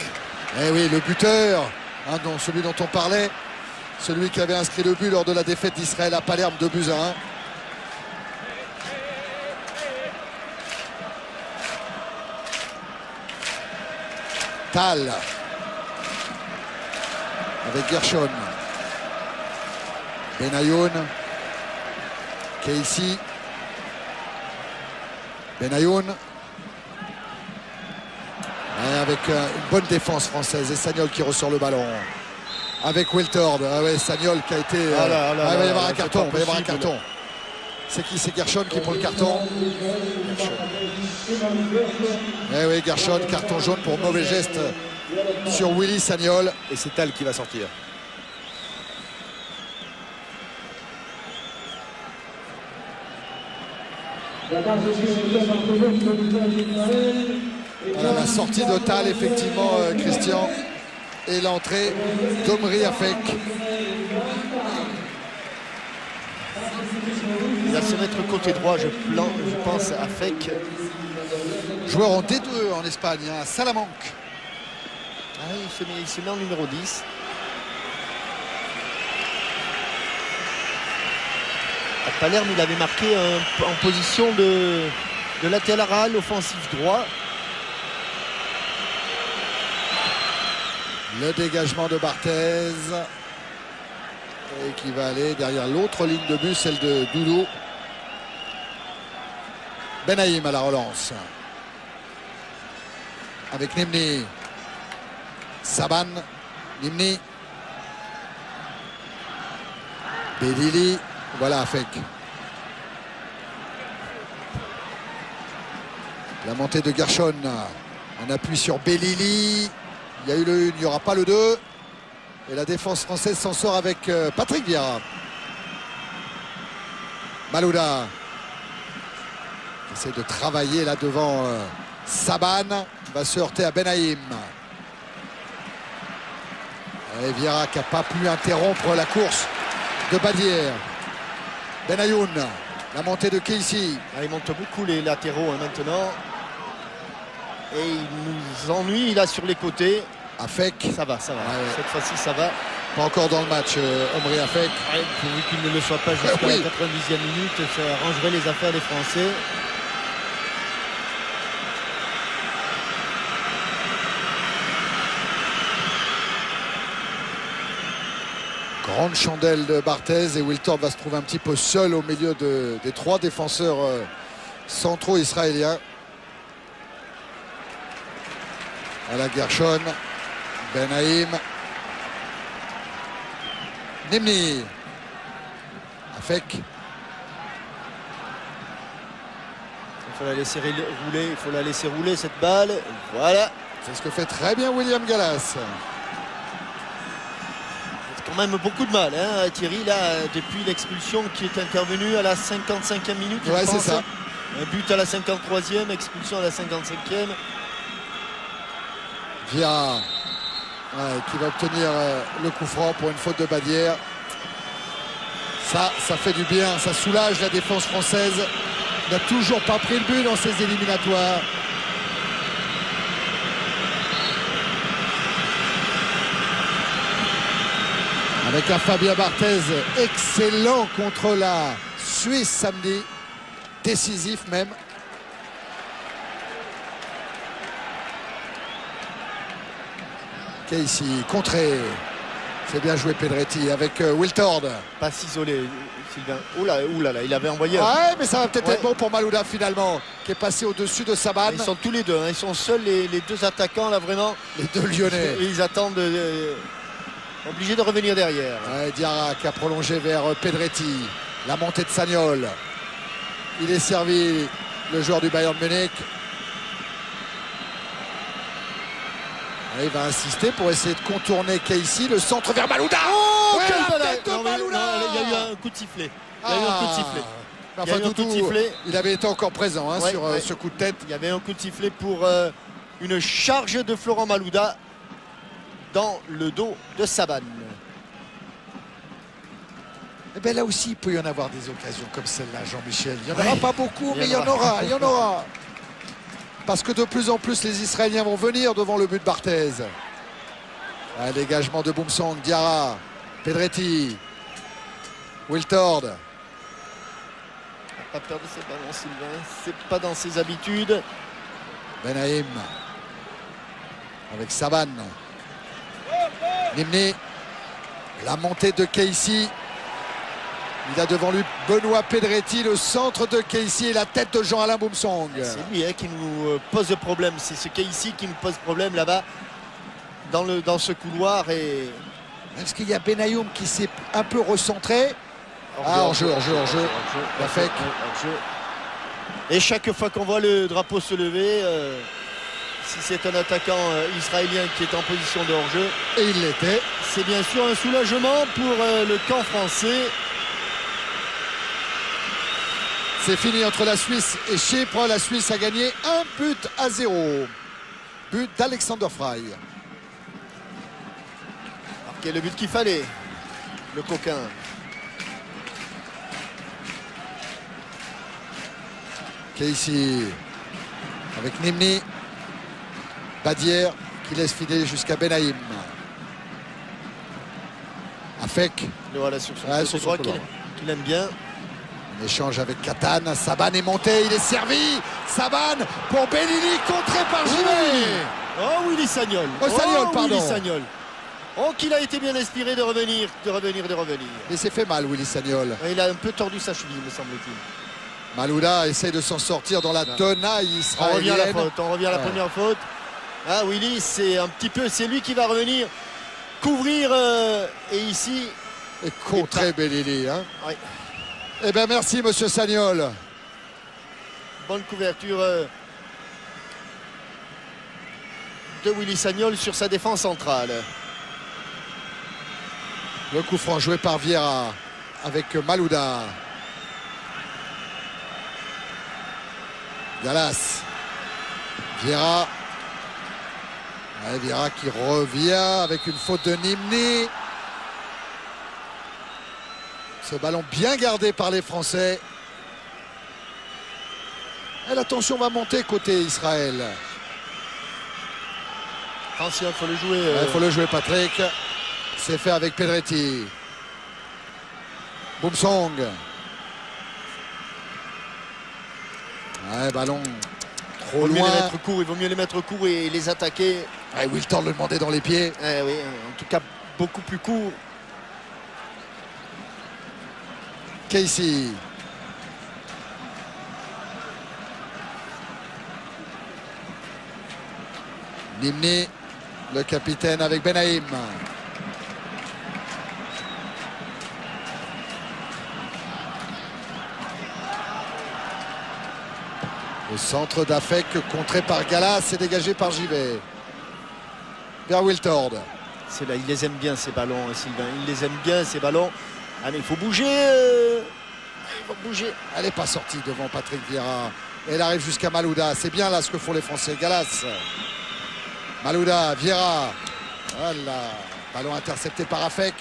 Eh oui, le buteur, hein, celui dont on parlait, celui qui avait inscrit le but lors de la défaite d'Israël à Palerme, 2-1. Tal avec Gershon, Benayoun, Casey, Benayoun, avec une bonne défense française, et Sagnol qui ressort le ballon avec Wiltord. Ah ouais, Sagnol qui a été il va y avoir un carton, c'est qui? C'est Gershon qui prend le carton. Eh oui, Gershon, carton jaune pour mauvais geste sur Willy Sagnol. Et c'est Tal qui va sortir. Voilà la sortie de Tal, effectivement, Christian, et l'entrée d'Omri Afek. Il va se mettre côté droit, je pense, à Fek. Joueur en D2 en Espagne, à Salamanque. Ah, il se met en numéro 10. À Palerme, il avait marqué en position de latéral offensif droit. Le dégagement de Barthez. Et qui va aller derrière l'autre ligne de but, celle de Doudou. Benaïm à la relance. Avec Nimni. Saban. Nimni. Belili. Voilà Afek. La montée de Gershon. Un appui sur Belili. Il y a eu le 1, il n'y aura pas le 2. Et la défense française s'en sort avec Patrick Vieira. Malouda essaie de travailler là devant Saban. Il va se heurter à Benaïm. Et Vieira qui n'a pas pu interrompre la course de Badière. Benayoun, la montée de Casey. Il monte beaucoup les latéraux maintenant. Et il nous ennuie là sur les côtés. Afek. Ça va. Ouais. Cette fois-ci, ça va. Pas encore dans le match, Omri Afek. Ouais, pourvu qu'il ne le soit pas jusqu'à la 90e minute, ça arrangerait les affaires des Français. Grande chandelle de Barthez, et Wiltord va se trouver un petit peu seul au milieu des trois défenseurs centraux israéliens. Voilà Gershon, Benaïm, Nimni, Afek. Il faut la laisser rouler, il faut la laisser rouler cette balle. Voilà. C'est ce que fait très bien William Gallas. Quand même beaucoup de mal, hein, Thierry, là, depuis l'expulsion qui est intervenue à la 55e minute. Ouais, c'est ça. Un but à la 53e, expulsion à la 55e. Via qui va obtenir le coup franc pour une faute de Badière. Ça fait du bien, ça soulage la défense française. N'a toujours pas pris le but dans ses éliminatoires. Avec un Fabien Barthez excellent contre la Suisse samedi. Décisif même. Casey, contré. C'est bien joué Pedretti avec Wiltord. Pas s'isoler, Sylvain. Oula, il avait envoyé. Ouais, mais ça va peut-être être bon pour Malouda finalement, qui est passé au-dessus de Saban. Ils sont tous les deux, hein. Ils sont seuls les deux attaquants là vraiment. Les deux Lyonnais. Ils attendent obligés de revenir derrière. Ouais, Diarra qui a prolongé vers Pedretti. La montée de Sagnol. Il est servi, le joueur du Bayern Munich. Il va insister pour essayer de contourner Casey. Le centre vers Malouda. Oh, ouais, quelle la balle. tête de Non, mais, Malouda. non, il y a eu un coup de sifflet. Il y a eu un coup de sifflet. Enfin, Il y a eu un coup de Doudou, sifflet. il avait été encore présent hein, Ouais, sur ouais. ce coup de tête. Il y avait un coup de sifflet pour une charge de Florent Malouda dans le dos de Saban. Et bien là aussi, il peut y en avoir des occasions comme celle-là, Jean-Michel. Il n'y en aura pas beaucoup, mais il y en aura. Parce que de plus en plus, les Israéliens vont venir devant le but de Barthez. Un dégagement de Boumsong, Diarra, Pedretti, Wiltord. Pas peur de ses ballons, Sylvain. C'est pas dans ses habitudes. Benaïm avec Saban. Nimni. La montée de Casey. Il a devant lui Benoît Pedretti, le centre de Casey et la tête de Jean-Alain Boumsong. C'est lui qui nous pose problème. C'est ce Casey qui nous pose problème là-bas dans ce couloir. Est-ce qu'il y a Benayoum qui s'est un peu recentré? Hors-jeu. La fake. Et chaque fois qu'on voit le drapeau se lever, si c'est un attaquant israélien qui est en position de hors-jeu, Et il l'était. c'est bien sûr un soulagement pour le camp français. C'est fini entre la Suisse et Chypre. La Suisse a gagné 1-0. But d'Alexander Frey. Quel est le but qu'il fallait, le coquin. Casey avec Nimni. Badière qui laisse filer jusqu'à Benaïm. Afek. Le voilà sur son Ouais, côté sur son droit couloir. qu'il aime bien. Un échange avec Catane. Saban est monté, il est servi. Saban pour Bellini, contré par Givet. Oh, Willy Sagnol. Sagnol, pardon. Willy Sagnol. Oh, qu'il a été bien inspiré de revenir. Il s'est fait mal, Willy Sagnol. Il a un peu tordu sa cheville, me semble-t-il. Malouda essaye de s'en sortir dans la tenaille On revient à la israélienne. faute, on revient à la Ouais. première faute. Ah, Willy, c'est un petit peu, c'est lui qui va revenir couvrir. Et ici, Et contré Bellini. Hein. oui, Eh bien, merci, monsieur Sagnol. bonne couverture de Willy Sagnol sur sa défense centrale. Le coup franc joué par Vieira avec Malouda. Galas. Vieira. Ouais, Vieira qui revient avec une faute de Nimni. Ce ballon bien gardé par les Français. Et la tension va monter côté Israël. Attention, il faut le jouer. Il faut le jouer, Patrick. C'est fait avec Pedretti. Boumsong. Ouais, ballon trop Il vaut mieux loin. les mettre court, il vaut mieux les mettre court et les attaquer. Ouais, Wiltord le demandait dans les pieds. Oui, en tout cas, beaucoup plus court. Casey. Nimni, le capitaine avec Benaïm. Le centre d'Afek contré par Galas et dégagé par Givet. Vers Wiltord. C'est là, il les aime bien ces ballons, Sylvain. Il les aime bien ces ballons. Ah mais il faut bouger. Il faut bouger. Elle n'est pas sortie devant Patrick Vieira. Elle arrive jusqu'à Malouda. C'est bien là ce que font les Français. Galas. Malouda, Vieira. Voilà. Ballon intercepté par Afek.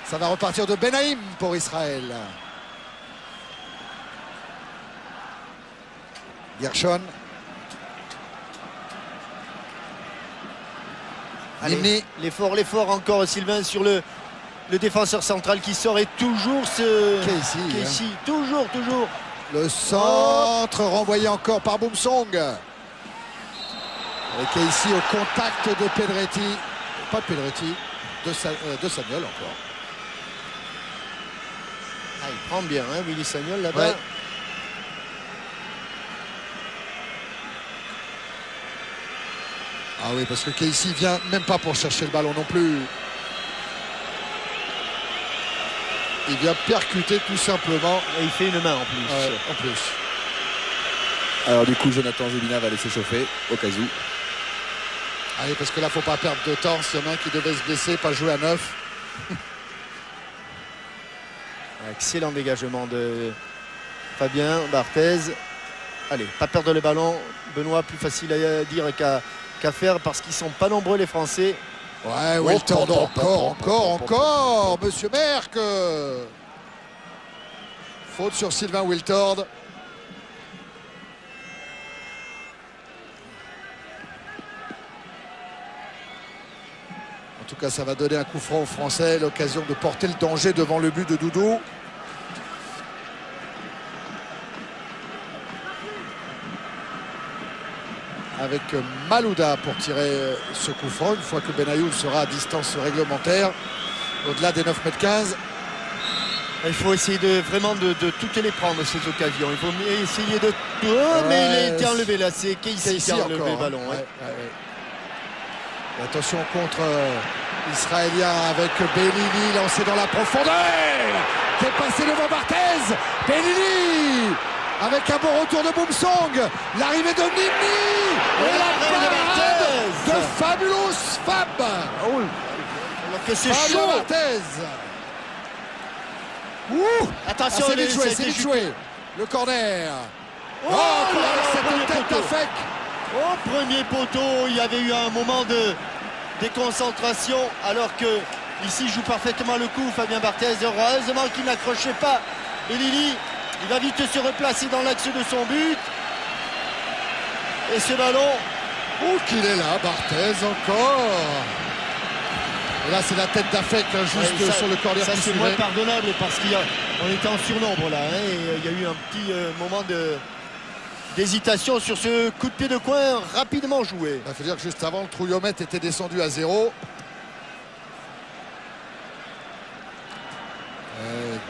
Ça va repartir de Benaïm pour Israël. Gershon. Allez, Nimni. l'effort encore, Sylvain, sur le le défenseur central qui sort et toujours ce Casey, hein. Toujours. Le centre renvoyé encore par Boumsong. Et Casey au contact de Pedretti. Pas Pedretti, de Sagnol encore. Ah, il prend bien, hein, Willy Sagnol là-bas. Ouais. Ah oui, parce que Casey vient même pas pour chercher le ballon non plus. Il vient percuter tout simplement. Et il fait une main en plus. Ouais, en plus. Alors du coup, Jonathan Zebina va laisser chauffer au cas où. Ah oui, parce que là, faut pas perdre de temps. S'il y en a un qui devait se blesser, pas jouer à 9. Excellent dégagement de Fabien Barthez. Allez, pas perdre le ballon. Benoît, plus facile à dire qu'à faire parce qu'ils sont pas nombreux les Français. Ouais, Wiltord encore, Monsieur Merck. Faute sur Sylvain Wiltord. En tout cas, ça va donner un coup franc aux Français, l'occasion de porter le danger devant le but de Doudou. Avec Malouda pour tirer ce coup franc une fois que Benayoun sera à distance réglementaire au-delà des 9,15 m. Il faut essayer vraiment de toutes les prendre ces occasions. Il faut essayer de... mais il a été enlevé là, c'est Casey qui a enlevé le ballon. Ouais. Et attention contre israélien avec Bellini lancé dans la profondeur, qui est passé devant Barthez. Bellini avec un bon retour de Boumsong, l'arrivée de Nimni et la parade de Fabulous Fab. Alors que c'est Fabio chaud. Barthez. Attention, c'est vite joué. Le corner. Cette tête d'Afek. Au premier poteau, il y avait eu un moment de déconcentration alors que ici joue parfaitement le coup Fabien Barthez. Heureusement qu'il n'accrochait pas. Et Lili, il va vite se replacer dans l'axe de son but. Et ce ballon. Qu'il est là, Barthez encore. Et là, c'est la tête d'Afek juste sur le corner. Ça, c'est moins pardonnable parce qu'on était en surnombre là. Hein, et il y a eu un petit moment d'hésitation sur ce coup de pied de coin rapidement joué. Il faut dire que juste avant, le trouillomètre était descendu à 0.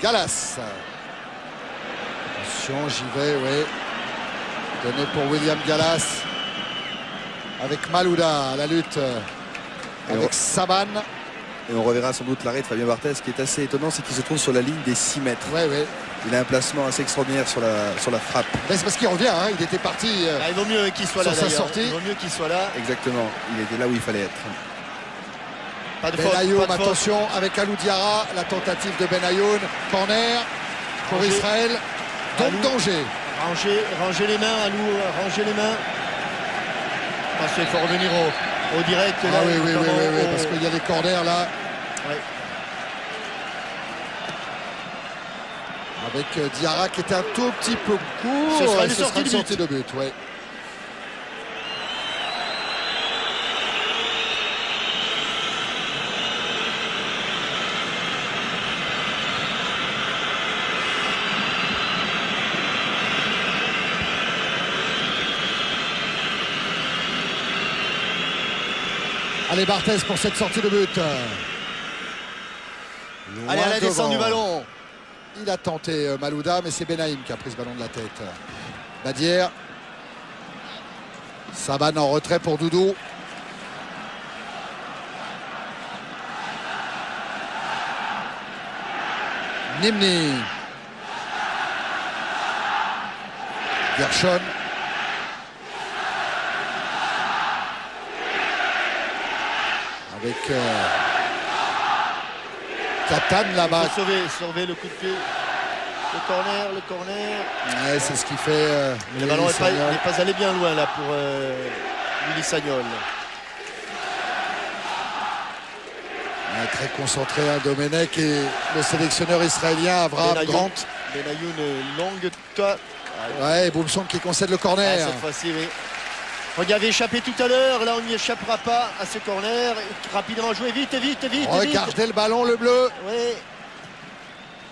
Gallas. Attention, j'y vais, oui. Donné pour William Gallas. Avec Malouda à la lutte. Avec Saban. Et on reverra sans doute l'arrêt de Fabien Barthez. Ce qui est assez étonnant, c'est qu'il se trouve sur la ligne des 6 mètres. Oui. Il a un placement assez extraordinaire sur la frappe. Mais c'est parce qu'il revient, hein. Il était parti. Il vaut mieux qu'il soit là sa sortie. Il vaut mieux qu'il soit là. Exactement. Il était là où il fallait être. Pas de faute. Benayoun, attention avec Alou Diarra. La tentative de Benayoun. Corner pour Israël. Donc danger. Rangez les mains, Alou. Rangez les mains. Parce qu'il faut revenir au direct. Là, oui, parce qu'il y a les corners là. Ouais. Avec Diarra qui était un tout petit peu court. Ce sera une sortie de but. Ouais. Allez, Barthez pour cette sortie de but. Allez, à la descente du ballon. Il a tenté Malouda, mais c'est Benaïm qui a pris ce ballon de la tête. Badière. Saban en retrait pour Doudou. Nimni. Gershon. Avec Catane là-bas. Sauver le coup de pied. Le corner. Ouais, c'est ce qui fait. Le ballon n'est pas allé bien loin là pour Willy Sagnol. Ouais, très concentré, hein, Domenech et le sélectionneur israélien Avraham Grant. Benayoun, longue toit. Ouais, et Boumsong qui concède le corner. Cette fois-ci, oui. Il avait échappé tout à l'heure, là on n'y échappera pas à ce corner. Rapidement joué, vite. Regardez le ballon, le bleu. Oui.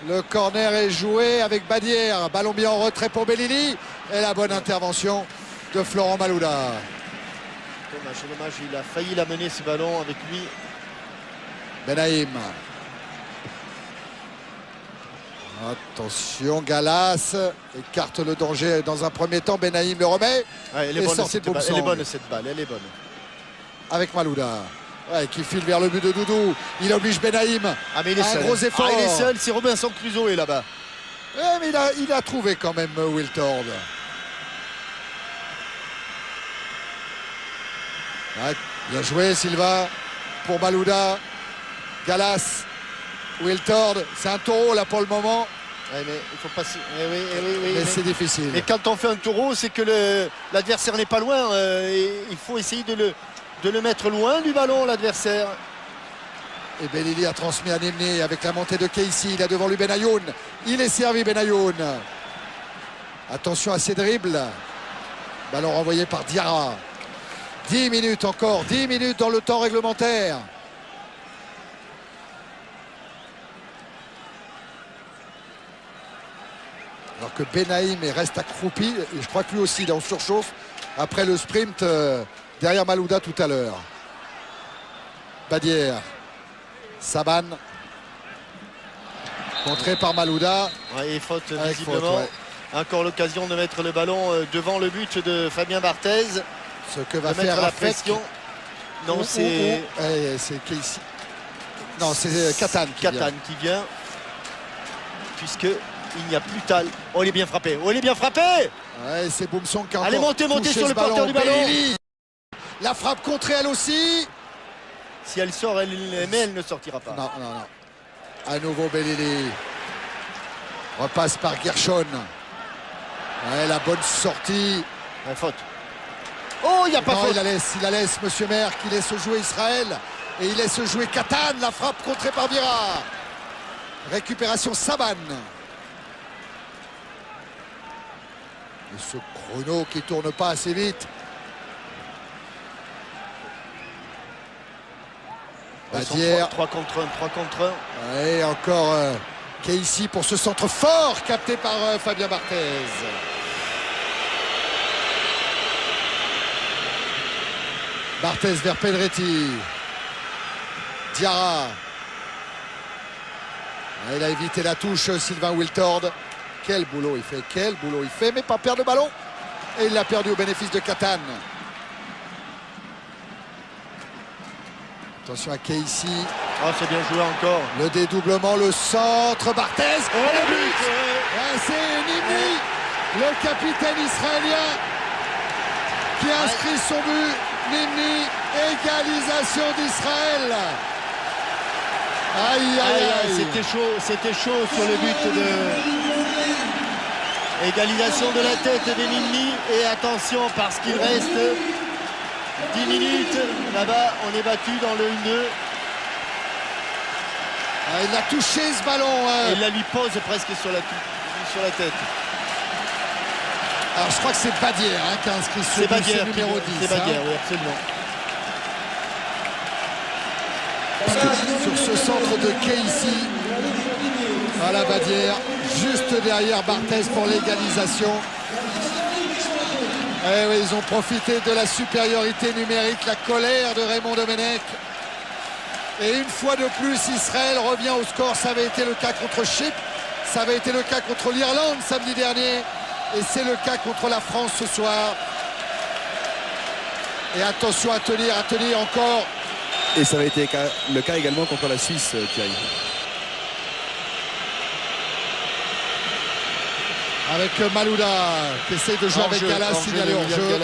Le corner est joué avec Badière. Ballon mis en retrait pour Bellini. Et la bonne intervention de Florent Malouda. Dommage, il a failli l'amener ce ballon avec lui. Benaïm. Attention, Gallas écarte le danger dans un premier temps. Benaïm le remet. Ouais, elle est bonne cette balle, elle est bonne. Avec Malouda. Ouais, qui file vers le but de Doudou. Il oblige Benaïm mais il est seul. Gros effort. Il est seul, c'est Robinson Crusoe est là-bas. Ouais, mais il a trouvé quand même Wiltord. Ouais, bien joué Silva pour Malouda. Gallas. Wiltord, c'est un taureau là pour le moment. Ouais, mais il faut passer. Mais c'est difficile. Mais quand on fait un taureau, c'est que l'adversaire n'est pas loin. Il faut essayer de le mettre loin du ballon, l'adversaire. Et Bellini a transmis à Nemné avec la montée de Keissi. Il a devant lui Benayoun. Il est servi Benayoun. Attention à ses dribbles. Ballon renvoyé par Diarra. 10 minutes encore. 10 minutes dans le temps réglementaire. Alors que Benaïm reste accroupi. Et je crois que lui aussi il est en surchauffe après le sprint derrière Malouda tout à l'heure. Badière. Saban. Contré par Malouda. Ouais, et faute visiblement. Encore l'occasion de mettre le ballon devant le but de Fabien Barthez. Ce que va faire la pression. Non, c'est Keissi. Non, c'est Catane qui vient. Puisque il n'y a plus Tal. Oh, il est bien frappé. Ouais, c'est Boumson qui a encore allez, montez sur le ballon. porteur du ballon. Bellini. La frappe contrée elle aussi. Si elle sort, mais elle ne sortira pas. Non. À nouveau Bellini. Repasse par Gershon. Ouais, la bonne sortie. Ouais, faute. Oh, il n'y a pas faute. Il la laisse, monsieur Maire, qui laisse jouer Israël. Et il laisse jouer Catane. La frappe contrée par Vira. Récupération Saban. Et ce chrono qui tourne pas assez vite. Badière. 3 contre 1. Et encore Keissi pour ce centre fort capté par Fabien Barthez. Barthez vers Pedretti. Diarra. Il a évité la touche Sylvain Wiltord. Quel boulot il fait, mais pas perdre le ballon. Et il l'a perdu au bénéfice de Catane. Attention à Keissi. Oh, c'est bien joué encore. Le dédoublement, le centre, Barthez. Oh, le but. Ouais, c'est Nimni, le capitaine israélien, qui inscrit son but. Nimni, égalisation d'Israël. Aïe. C'était chaud sur le but de égalisation de la tête de Nimni. Et attention parce qu'il reste 10 minutes. Là-bas, on est battu dans le 1-2. Il a touché ce ballon. Il la lui pose presque sur la tête. Alors je crois que c'est Badière qui a inscrit ce numéro 10. C'est Badière, oui, absolument. Sur ce centre de Keissi. Voilà Badière, juste derrière Barthez pour l'égalisation. Eh oui, ils ont profité de la supériorité numérique, la colère de Raymond Domenech. Et une fois de plus, Israël revient au score. Ça avait été le cas contre Chypre, ça avait été le cas contre l'Irlande samedi dernier. Et c'est le cas contre la France ce soir. Et attention à tenir encore. Et ça avait été le cas également contre la Suisse, Thierry. Avec Malouda qui essaye de jouer avec Gallas, signalé hors jeu.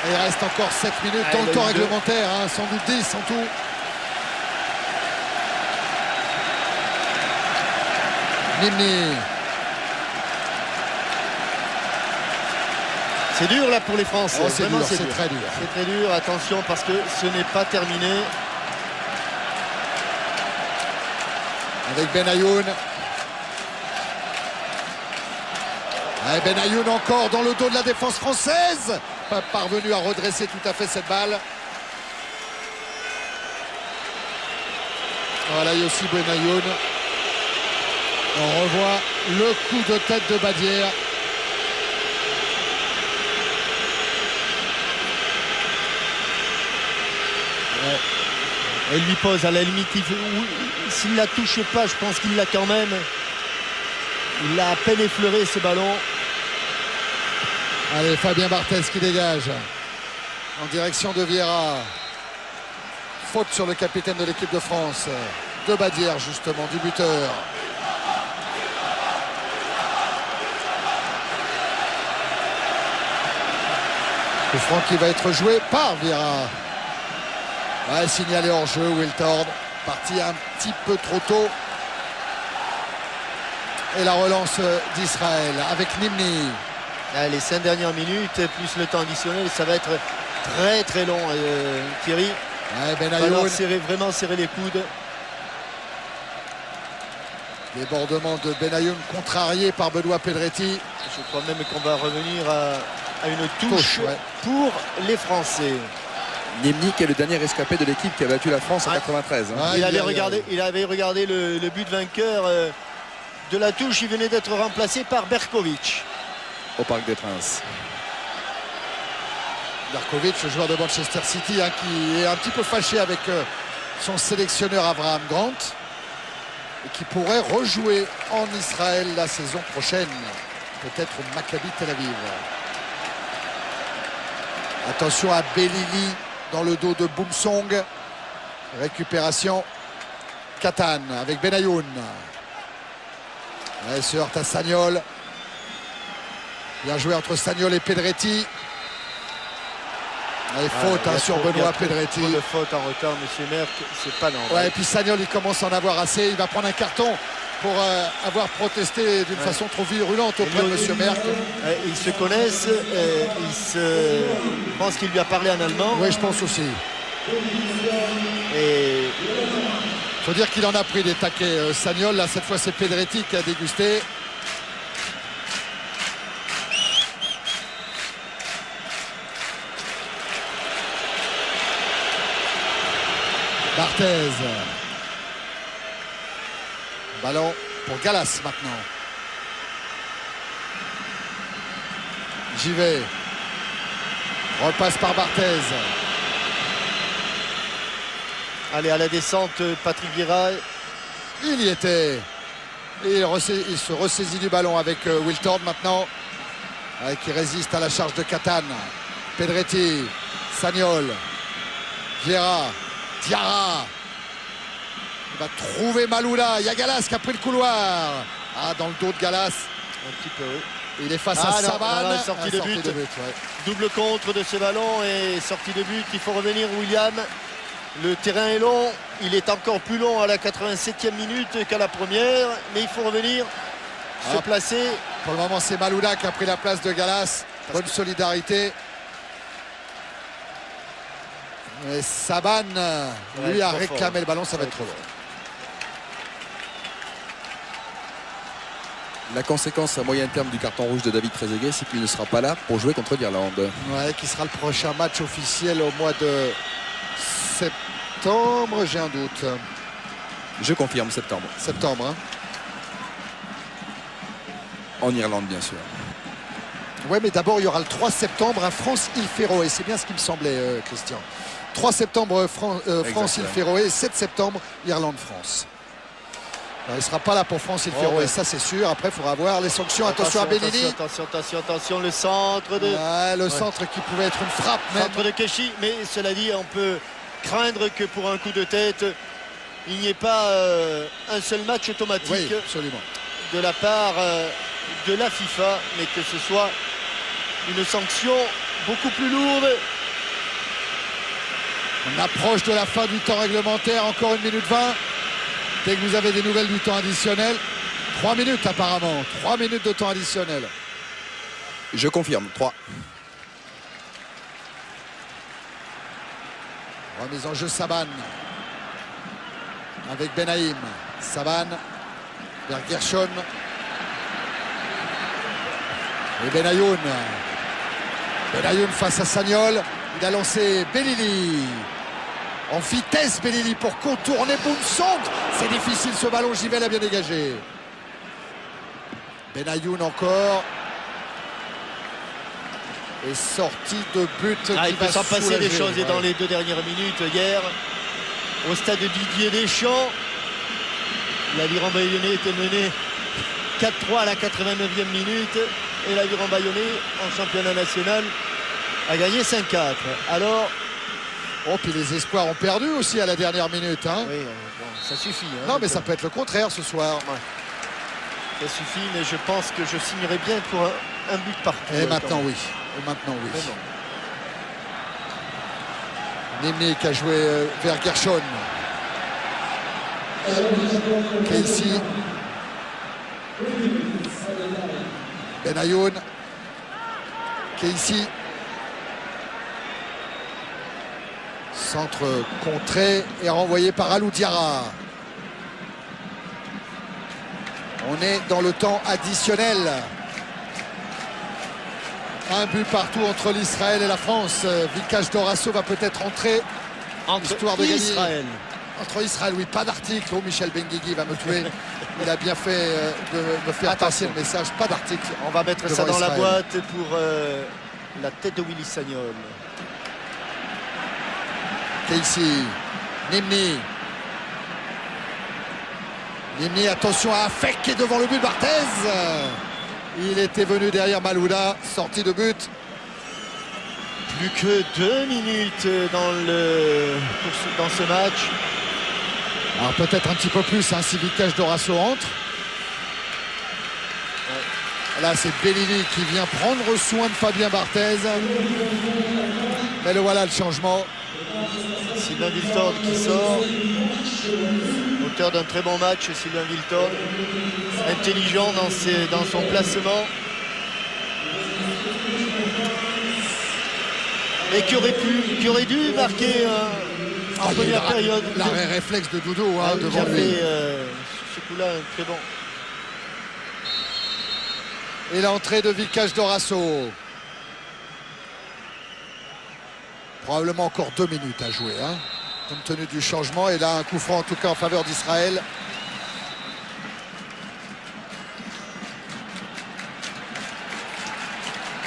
Et il reste encore 7 minutes dans le temps réglementaire, sans doute 10 en tout. Nimni. C'est dur là pour les Français. Oh, c'est très dur. C'est très dur, attention parce que ce n'est pas terminé. Avec Benayoun. Et Benayoun encore dans le dos de la défense française. Pas parvenu à redresser tout à fait cette balle. Voilà Yossi Benayoun. On revoit le coup de tête de Badière. Elle lui pose à la limite, s'il ne la touche pas, je pense qu'il l'a quand même. Il l'a à peine effleuré ce ballon. Allez, Fabien Barthez qui dégage en direction de Vieira. Faute sur le capitaine de l'équipe de France, de Badière justement, du buteur. Coup franc qui va être joué par Vieira. Ouais, signalé hors jeu, Wiltord parti un petit peu trop tôt. Et la relance d'Israël avec Nimni. Les 5 dernières minutes plus le temps additionnel, ça va être très très long, Thierry. Ouais, Il va falloir vraiment serrer les coudes. Débordement de Benayoun contrarié par Benoît Pedretti. Je crois même qu'on va revenir à une touche ouais, pour les Français. Nimni qui est le dernier escapé de l'équipe qui a battu la France en 93. Hein. Il avait regardé le but vainqueur de la touche. Il venait d'être remplacé par Berkovic. Au Parc des Princes. Berkovic, le joueur de Manchester City, hein, qui est un petit peu fâché avec son sélectionneur Abraham Grant et qui pourrait rejouer en Israël la saison prochaine, peut-être au Maccabi Tel Aviv. Attention à Belili dans le dos de Boumsong. Récupération Katan avec Benayoun. Elle se heurte à Sagnol. Bien joué entre Sagnol et Pedretti. Et faute sur Benoît Pedretti. Trop de faute en retard, monsieur Merck, c'est pas normal. Ouais, et puis Sagnol, il commence à en avoir assez. Il va prendre un carton pour avoir protesté d'une façon trop virulente auprès de monsieur Merck. Ils se connaissent. Je pense qu'il lui a parlé en allemand. Oui, je pense aussi. Et faut dire qu'il en a pris des taquets. Sagnol, là, cette fois, c'est Pedretti qui a dégusté. Barthez. Ballon pour Gallas maintenant. J'y vais. Repasse par Barthez. allez, à la descente, Patrick Vieira. Il y était. Et il se ressaisit du ballon avec Wiltord maintenant. Qui résiste à la charge de Katan. Pedretti. Sagnol. Vieira. Diarra. Il va trouver Maloula. Il y a Gallas qui a pris le couloir. Dans le dos de Gallas. Un petit peu, oui. Il est face à Saban. Sortie de but. Ouais. Double contre de ce ballon et sortie de but. Il faut revenir, William. Le terrain est long. Il est encore plus long à la 87e minute qu'à la première. Mais il faut revenir, se placer. Pour le moment, c'est Maloula qui a pris la place de Gallas. Bonne solidarité. Et Saban, lui, a réclamé le ballon. Ça va être trop long. La conséquence à moyen terme du carton rouge de David Trezeguet, c'est qu'il ne sera pas là pour jouer contre l'Irlande. Ouais, qui sera le prochain match officiel au mois de septembre, j'ai un doute. Je confirme, septembre. Septembre, hein. En Irlande, bien sûr. Ouais, mais d'abord, il y aura le 3 septembre à France-Île-Féroé. C'est bien ce qui me semblait, Christian. 3 septembre, France-Île-Féroé. 7 septembre, Irlande-France. Il ne sera pas là pour France-Île-Féroé, ça c'est sûr. Après, il faudra voir les sanctions. Attention à Bellini. Attention, le centre de... Ouais, centre qui pouvait être une frappe même. Centre de Keshi, mais cela dit, on peut craindre que pour un coup de tête, il n'y ait pas un seul match automatique, oui, absolument, de la part de la FIFA, mais que ce soit une sanction beaucoup plus lourde. On approche de la fin du temps réglementaire, encore 1 minute 20. Dès que vous avez des nouvelles du temps additionnel, 3 minutes apparemment, 3 minutes de temps additionnel. Je confirme, 3. Remise en jeu Saban avec Benaïm. Saban vers Gershon. Et Benayoun. Benayoun face à Sagnol. Il a lancé Belili. En vitesse, Belili pour contourner Boumsong. C'est difficile ce ballon, Givel a bien dégagé. Benayoun encore. Et sortie de but qui il peut va s'en passer des soulager. choses. Et dans les 2 dernières minutes hier, au stade de Didier Deschamps, l'Aviron Bayonnais était mené 4-3 à la 89e minute. Et l'Aviron Bayonnais, en championnat national, a gagné 5-4. Alors... Oh, puis les espoirs ont perdu aussi à la dernière minute. Hein. Oui, bon, ça suffit. Hein, non, mais ça peut être le contraire ce soir. Ça suffit, mais je pense que je signerai bien pour un but partout. Et maintenant, oui. Et maintenant, oui. Nimni qui a joué vers Gershon. Casey. Benayoun. Casey. Centre contré et renvoyé par Alou Diarra. On est dans le temps additionnel. Un but partout entre l'Israël et la France. Vikash Dorasso va peut-être entrer. Histoire de Israël. Entre Israël, oui, pas d'article. Oh, Michel Benguigui va me tuer. Il a bien fait de me faire passer le message. Pas d'article. On va mettre ça dans Israël. la boîte pour la tête de Willy Sagnol. Casey, Nimni. Nimni, attention à Afek qui est devant le but. Barthez. Il était venu derrière Malouda, sortie de but. Plus que 2 minutes dans ce match. Alors peut-être un petit peu plus hein, si Vikash Dorasso entre. Là c'est Belili qui vient prendre soin de Fabien Barthez. Mais le voilà le changement. Sylvain Wiltord qui sort. Auteur d'un très bon match, Sylvain Wiltord. Intelligent dans son placement. Et qui aurait dû marquer en première période. L'arrêt réflexe de Doudou hein, devant qui a lui. fait ce coup-là très bon. Et l'entrée de Vikash Dorasso. Probablement encore 2 minutes à jouer, hein, compte tenu du changement. Et là, un coup franc en tout cas en faveur d'Israël.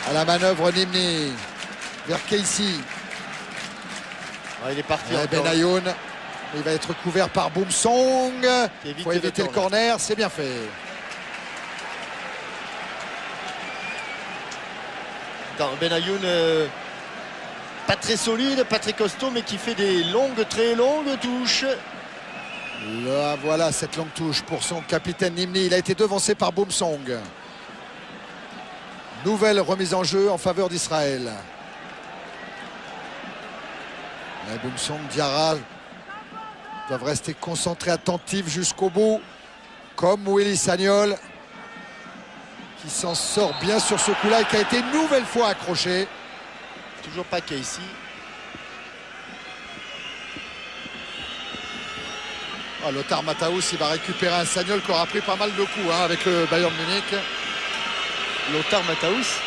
À la manœuvre, Nimni vers Casey. Il est parti. Benayoun. Il va être couvert par Boumsong. Il faut éviter le corner. C'est bien fait. Benayoun, pas très solide, pas très costaud, mais qui fait des très longues touches. Là, voilà cette longue touche pour son capitaine Nimni. Il a été devancé par Boumsong. Nouvelle remise en jeu en faveur d'Israël. Boumsong, Diarra doivent rester concentrés, attentifs jusqu'au bout. Comme Willy Sagnol, qui s'en sort bien sur ce coup-là et qui a été une nouvelle fois accroché. Toujours pas Casey. Oh, Lothar Matthaus, il va récupérer un Sagnol qui aura pris pas mal de coups hein, avec le Bayern Munich. Lothar Matthaus.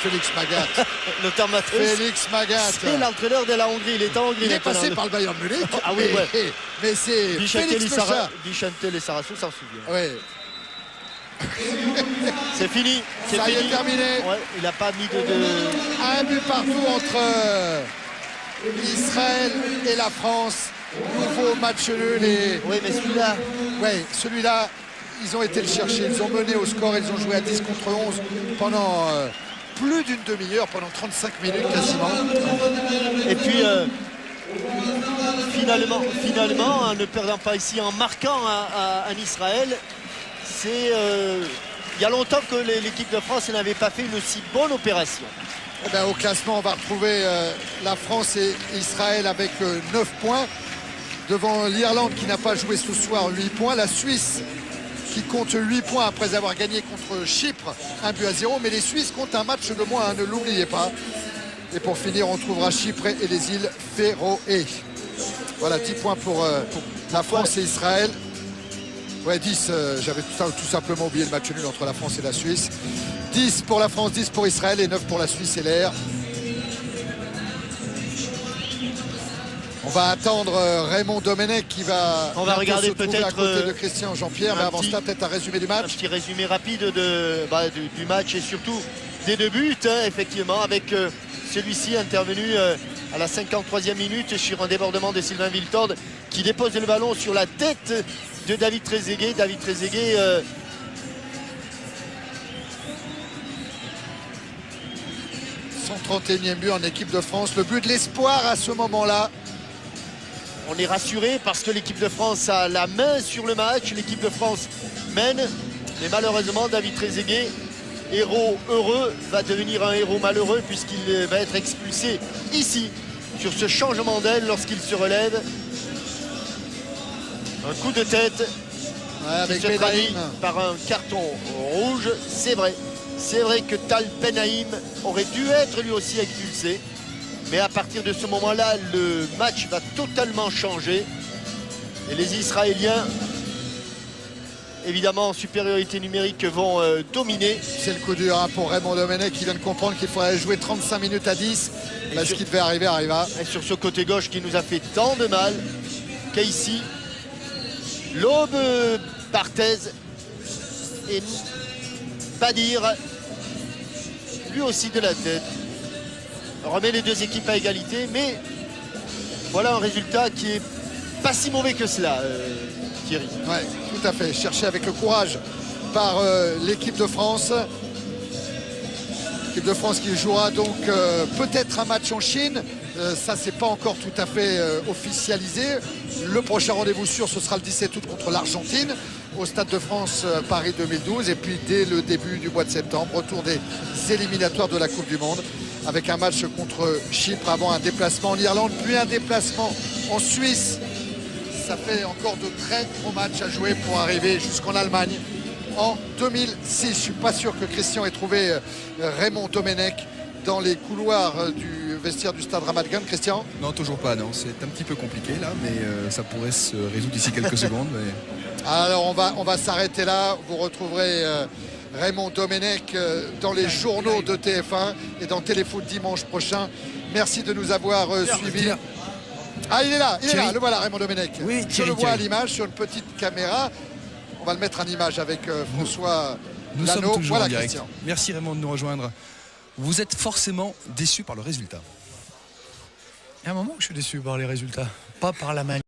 Félix Magath. Lothar Matthaus. Félix Magath. C'est l'entraîneur de la Hongrie. Il est en Hongrie. Il est passé par le Bayern Munich. Ah oui, ouais. Mais c'est Félix Magath. Vichantel et Sarasso s'en souviennent. Oui. C'est fini. Ça y est terminé. Ouais, il n'a pas mis de... Un but partout entre Israël et la France. Nouveau match nul. Et... Oui, mais celui-là... Oui, celui-là, ils ont été le chercher. Ils ont mené au score. Ils ont joué à 10 contre 11 pendant plus d'une demi-heure, pendant 35 minutes quasiment. Et puis... finalement, en ne perdant pas ici, en marquant en Israël, c'est... il y a longtemps que l'équipe de France n'avait pas fait une si bonne opération. Eh bien, au classement, on va retrouver la France et Israël avec 9 points. Devant l'Irlande qui n'a pas joué ce soir, 8 points. La Suisse qui compte 8 points après avoir gagné contre Chypre 1-0. Mais les Suisses comptent un match de moins, hein, ne l'oubliez pas. Et pour finir, on trouvera Chypre et les îles Féroé. Voilà, 10 points pour la France et Israël. Ouais, 10, j'avais tout simplement oublié le match nul entre la France et la Suisse. 10 pour la France, 10 pour Israël et 9 pour la Suisse et l'air. On va attendre Raymond Domenech qui va regarder se trouver à peut-être côté de Christian Jean-Pierre. Mais avant cela, peut-être un résumé du match. Un petit résumé rapide du match et surtout des deux buts, hein, effectivement, avec celui-ci intervenu à la 53e minute sur un débordement de Sylvain Wiltord qui dépose le ballon sur la tête de David Trezeguet. David Trezeguet son 31e but en équipe de France. Le but de l'espoir à ce moment-là. on est rassuré parce que l'équipe de France a la main sur le match. L'équipe de France mène. Mais malheureusement, David Trezeguet, héros heureux, va devenir un héros malheureux puisqu'il va être expulsé ici, sur ce changement d'aile lorsqu'il se relève. Un coup de tête qui se traduit par un carton rouge. C'est vrai. C'est vrai que Tal Ben-Haim aurait dû être lui aussi expulsé. Mais à partir de ce moment-là, le match va totalement changer. Et les Israéliens, évidemment en supériorité numérique, vont dominer. C'est le coup dur hein, pour Raymond Domenech qui vient de comprendre qu'il faudrait jouer 35 minutes à 10. Là, ce qui devait arriver arriva. Et sur ce côté gauche qui nous a fait tant de mal qu'ici, l'aube Barthez et Badir, lui aussi de la tête, remet les deux équipes à égalité. Mais voilà un résultat qui est pas si mauvais que cela, Thierry. Oui, tout à fait. Cherché avec le courage par l'équipe de France. L'équipe de France qui jouera donc peut-être un match en Chine. Ça, c'est pas encore tout à fait officialisé. Le prochain rendez-vous sûr, ce sera le 17 août contre l'Argentine au Stade de France Paris 2012. Et puis dès le début du mois de septembre, retour des éliminatoires de la Coupe du Monde avec un match contre Chypre avant un déplacement en Irlande, puis un déplacement en Suisse. Ça fait encore de très gros matchs à jouer pour arriver jusqu'en Allemagne en 2006. Je ne suis pas sûr que Christian ait trouvé Raymond Domenech dans les couloirs du vestiaire du stade Ramat Gan. Christian? Non, toujours pas, non. C'est un petit peu compliqué là, mais ça pourrait se résoudre d'ici quelques secondes. Mais... Alors on va s'arrêter là. Vous retrouverez Raymond Domenech dans les journaux de TF1 et dans Téléfoot dimanche prochain. Merci de nous avoir suivis. Ah, il est là, le voilà Raymond Domenech. Oui, je le vois à l'image sur une petite caméra. On va le mettre en image avec François Nous Lano. sommes toujours voilà, en direct. Christian. Merci Raymond de nous rejoindre. Vous êtes forcément déçu par le résultat. Il y a un moment où je suis déçu par les résultats, pas par la manière.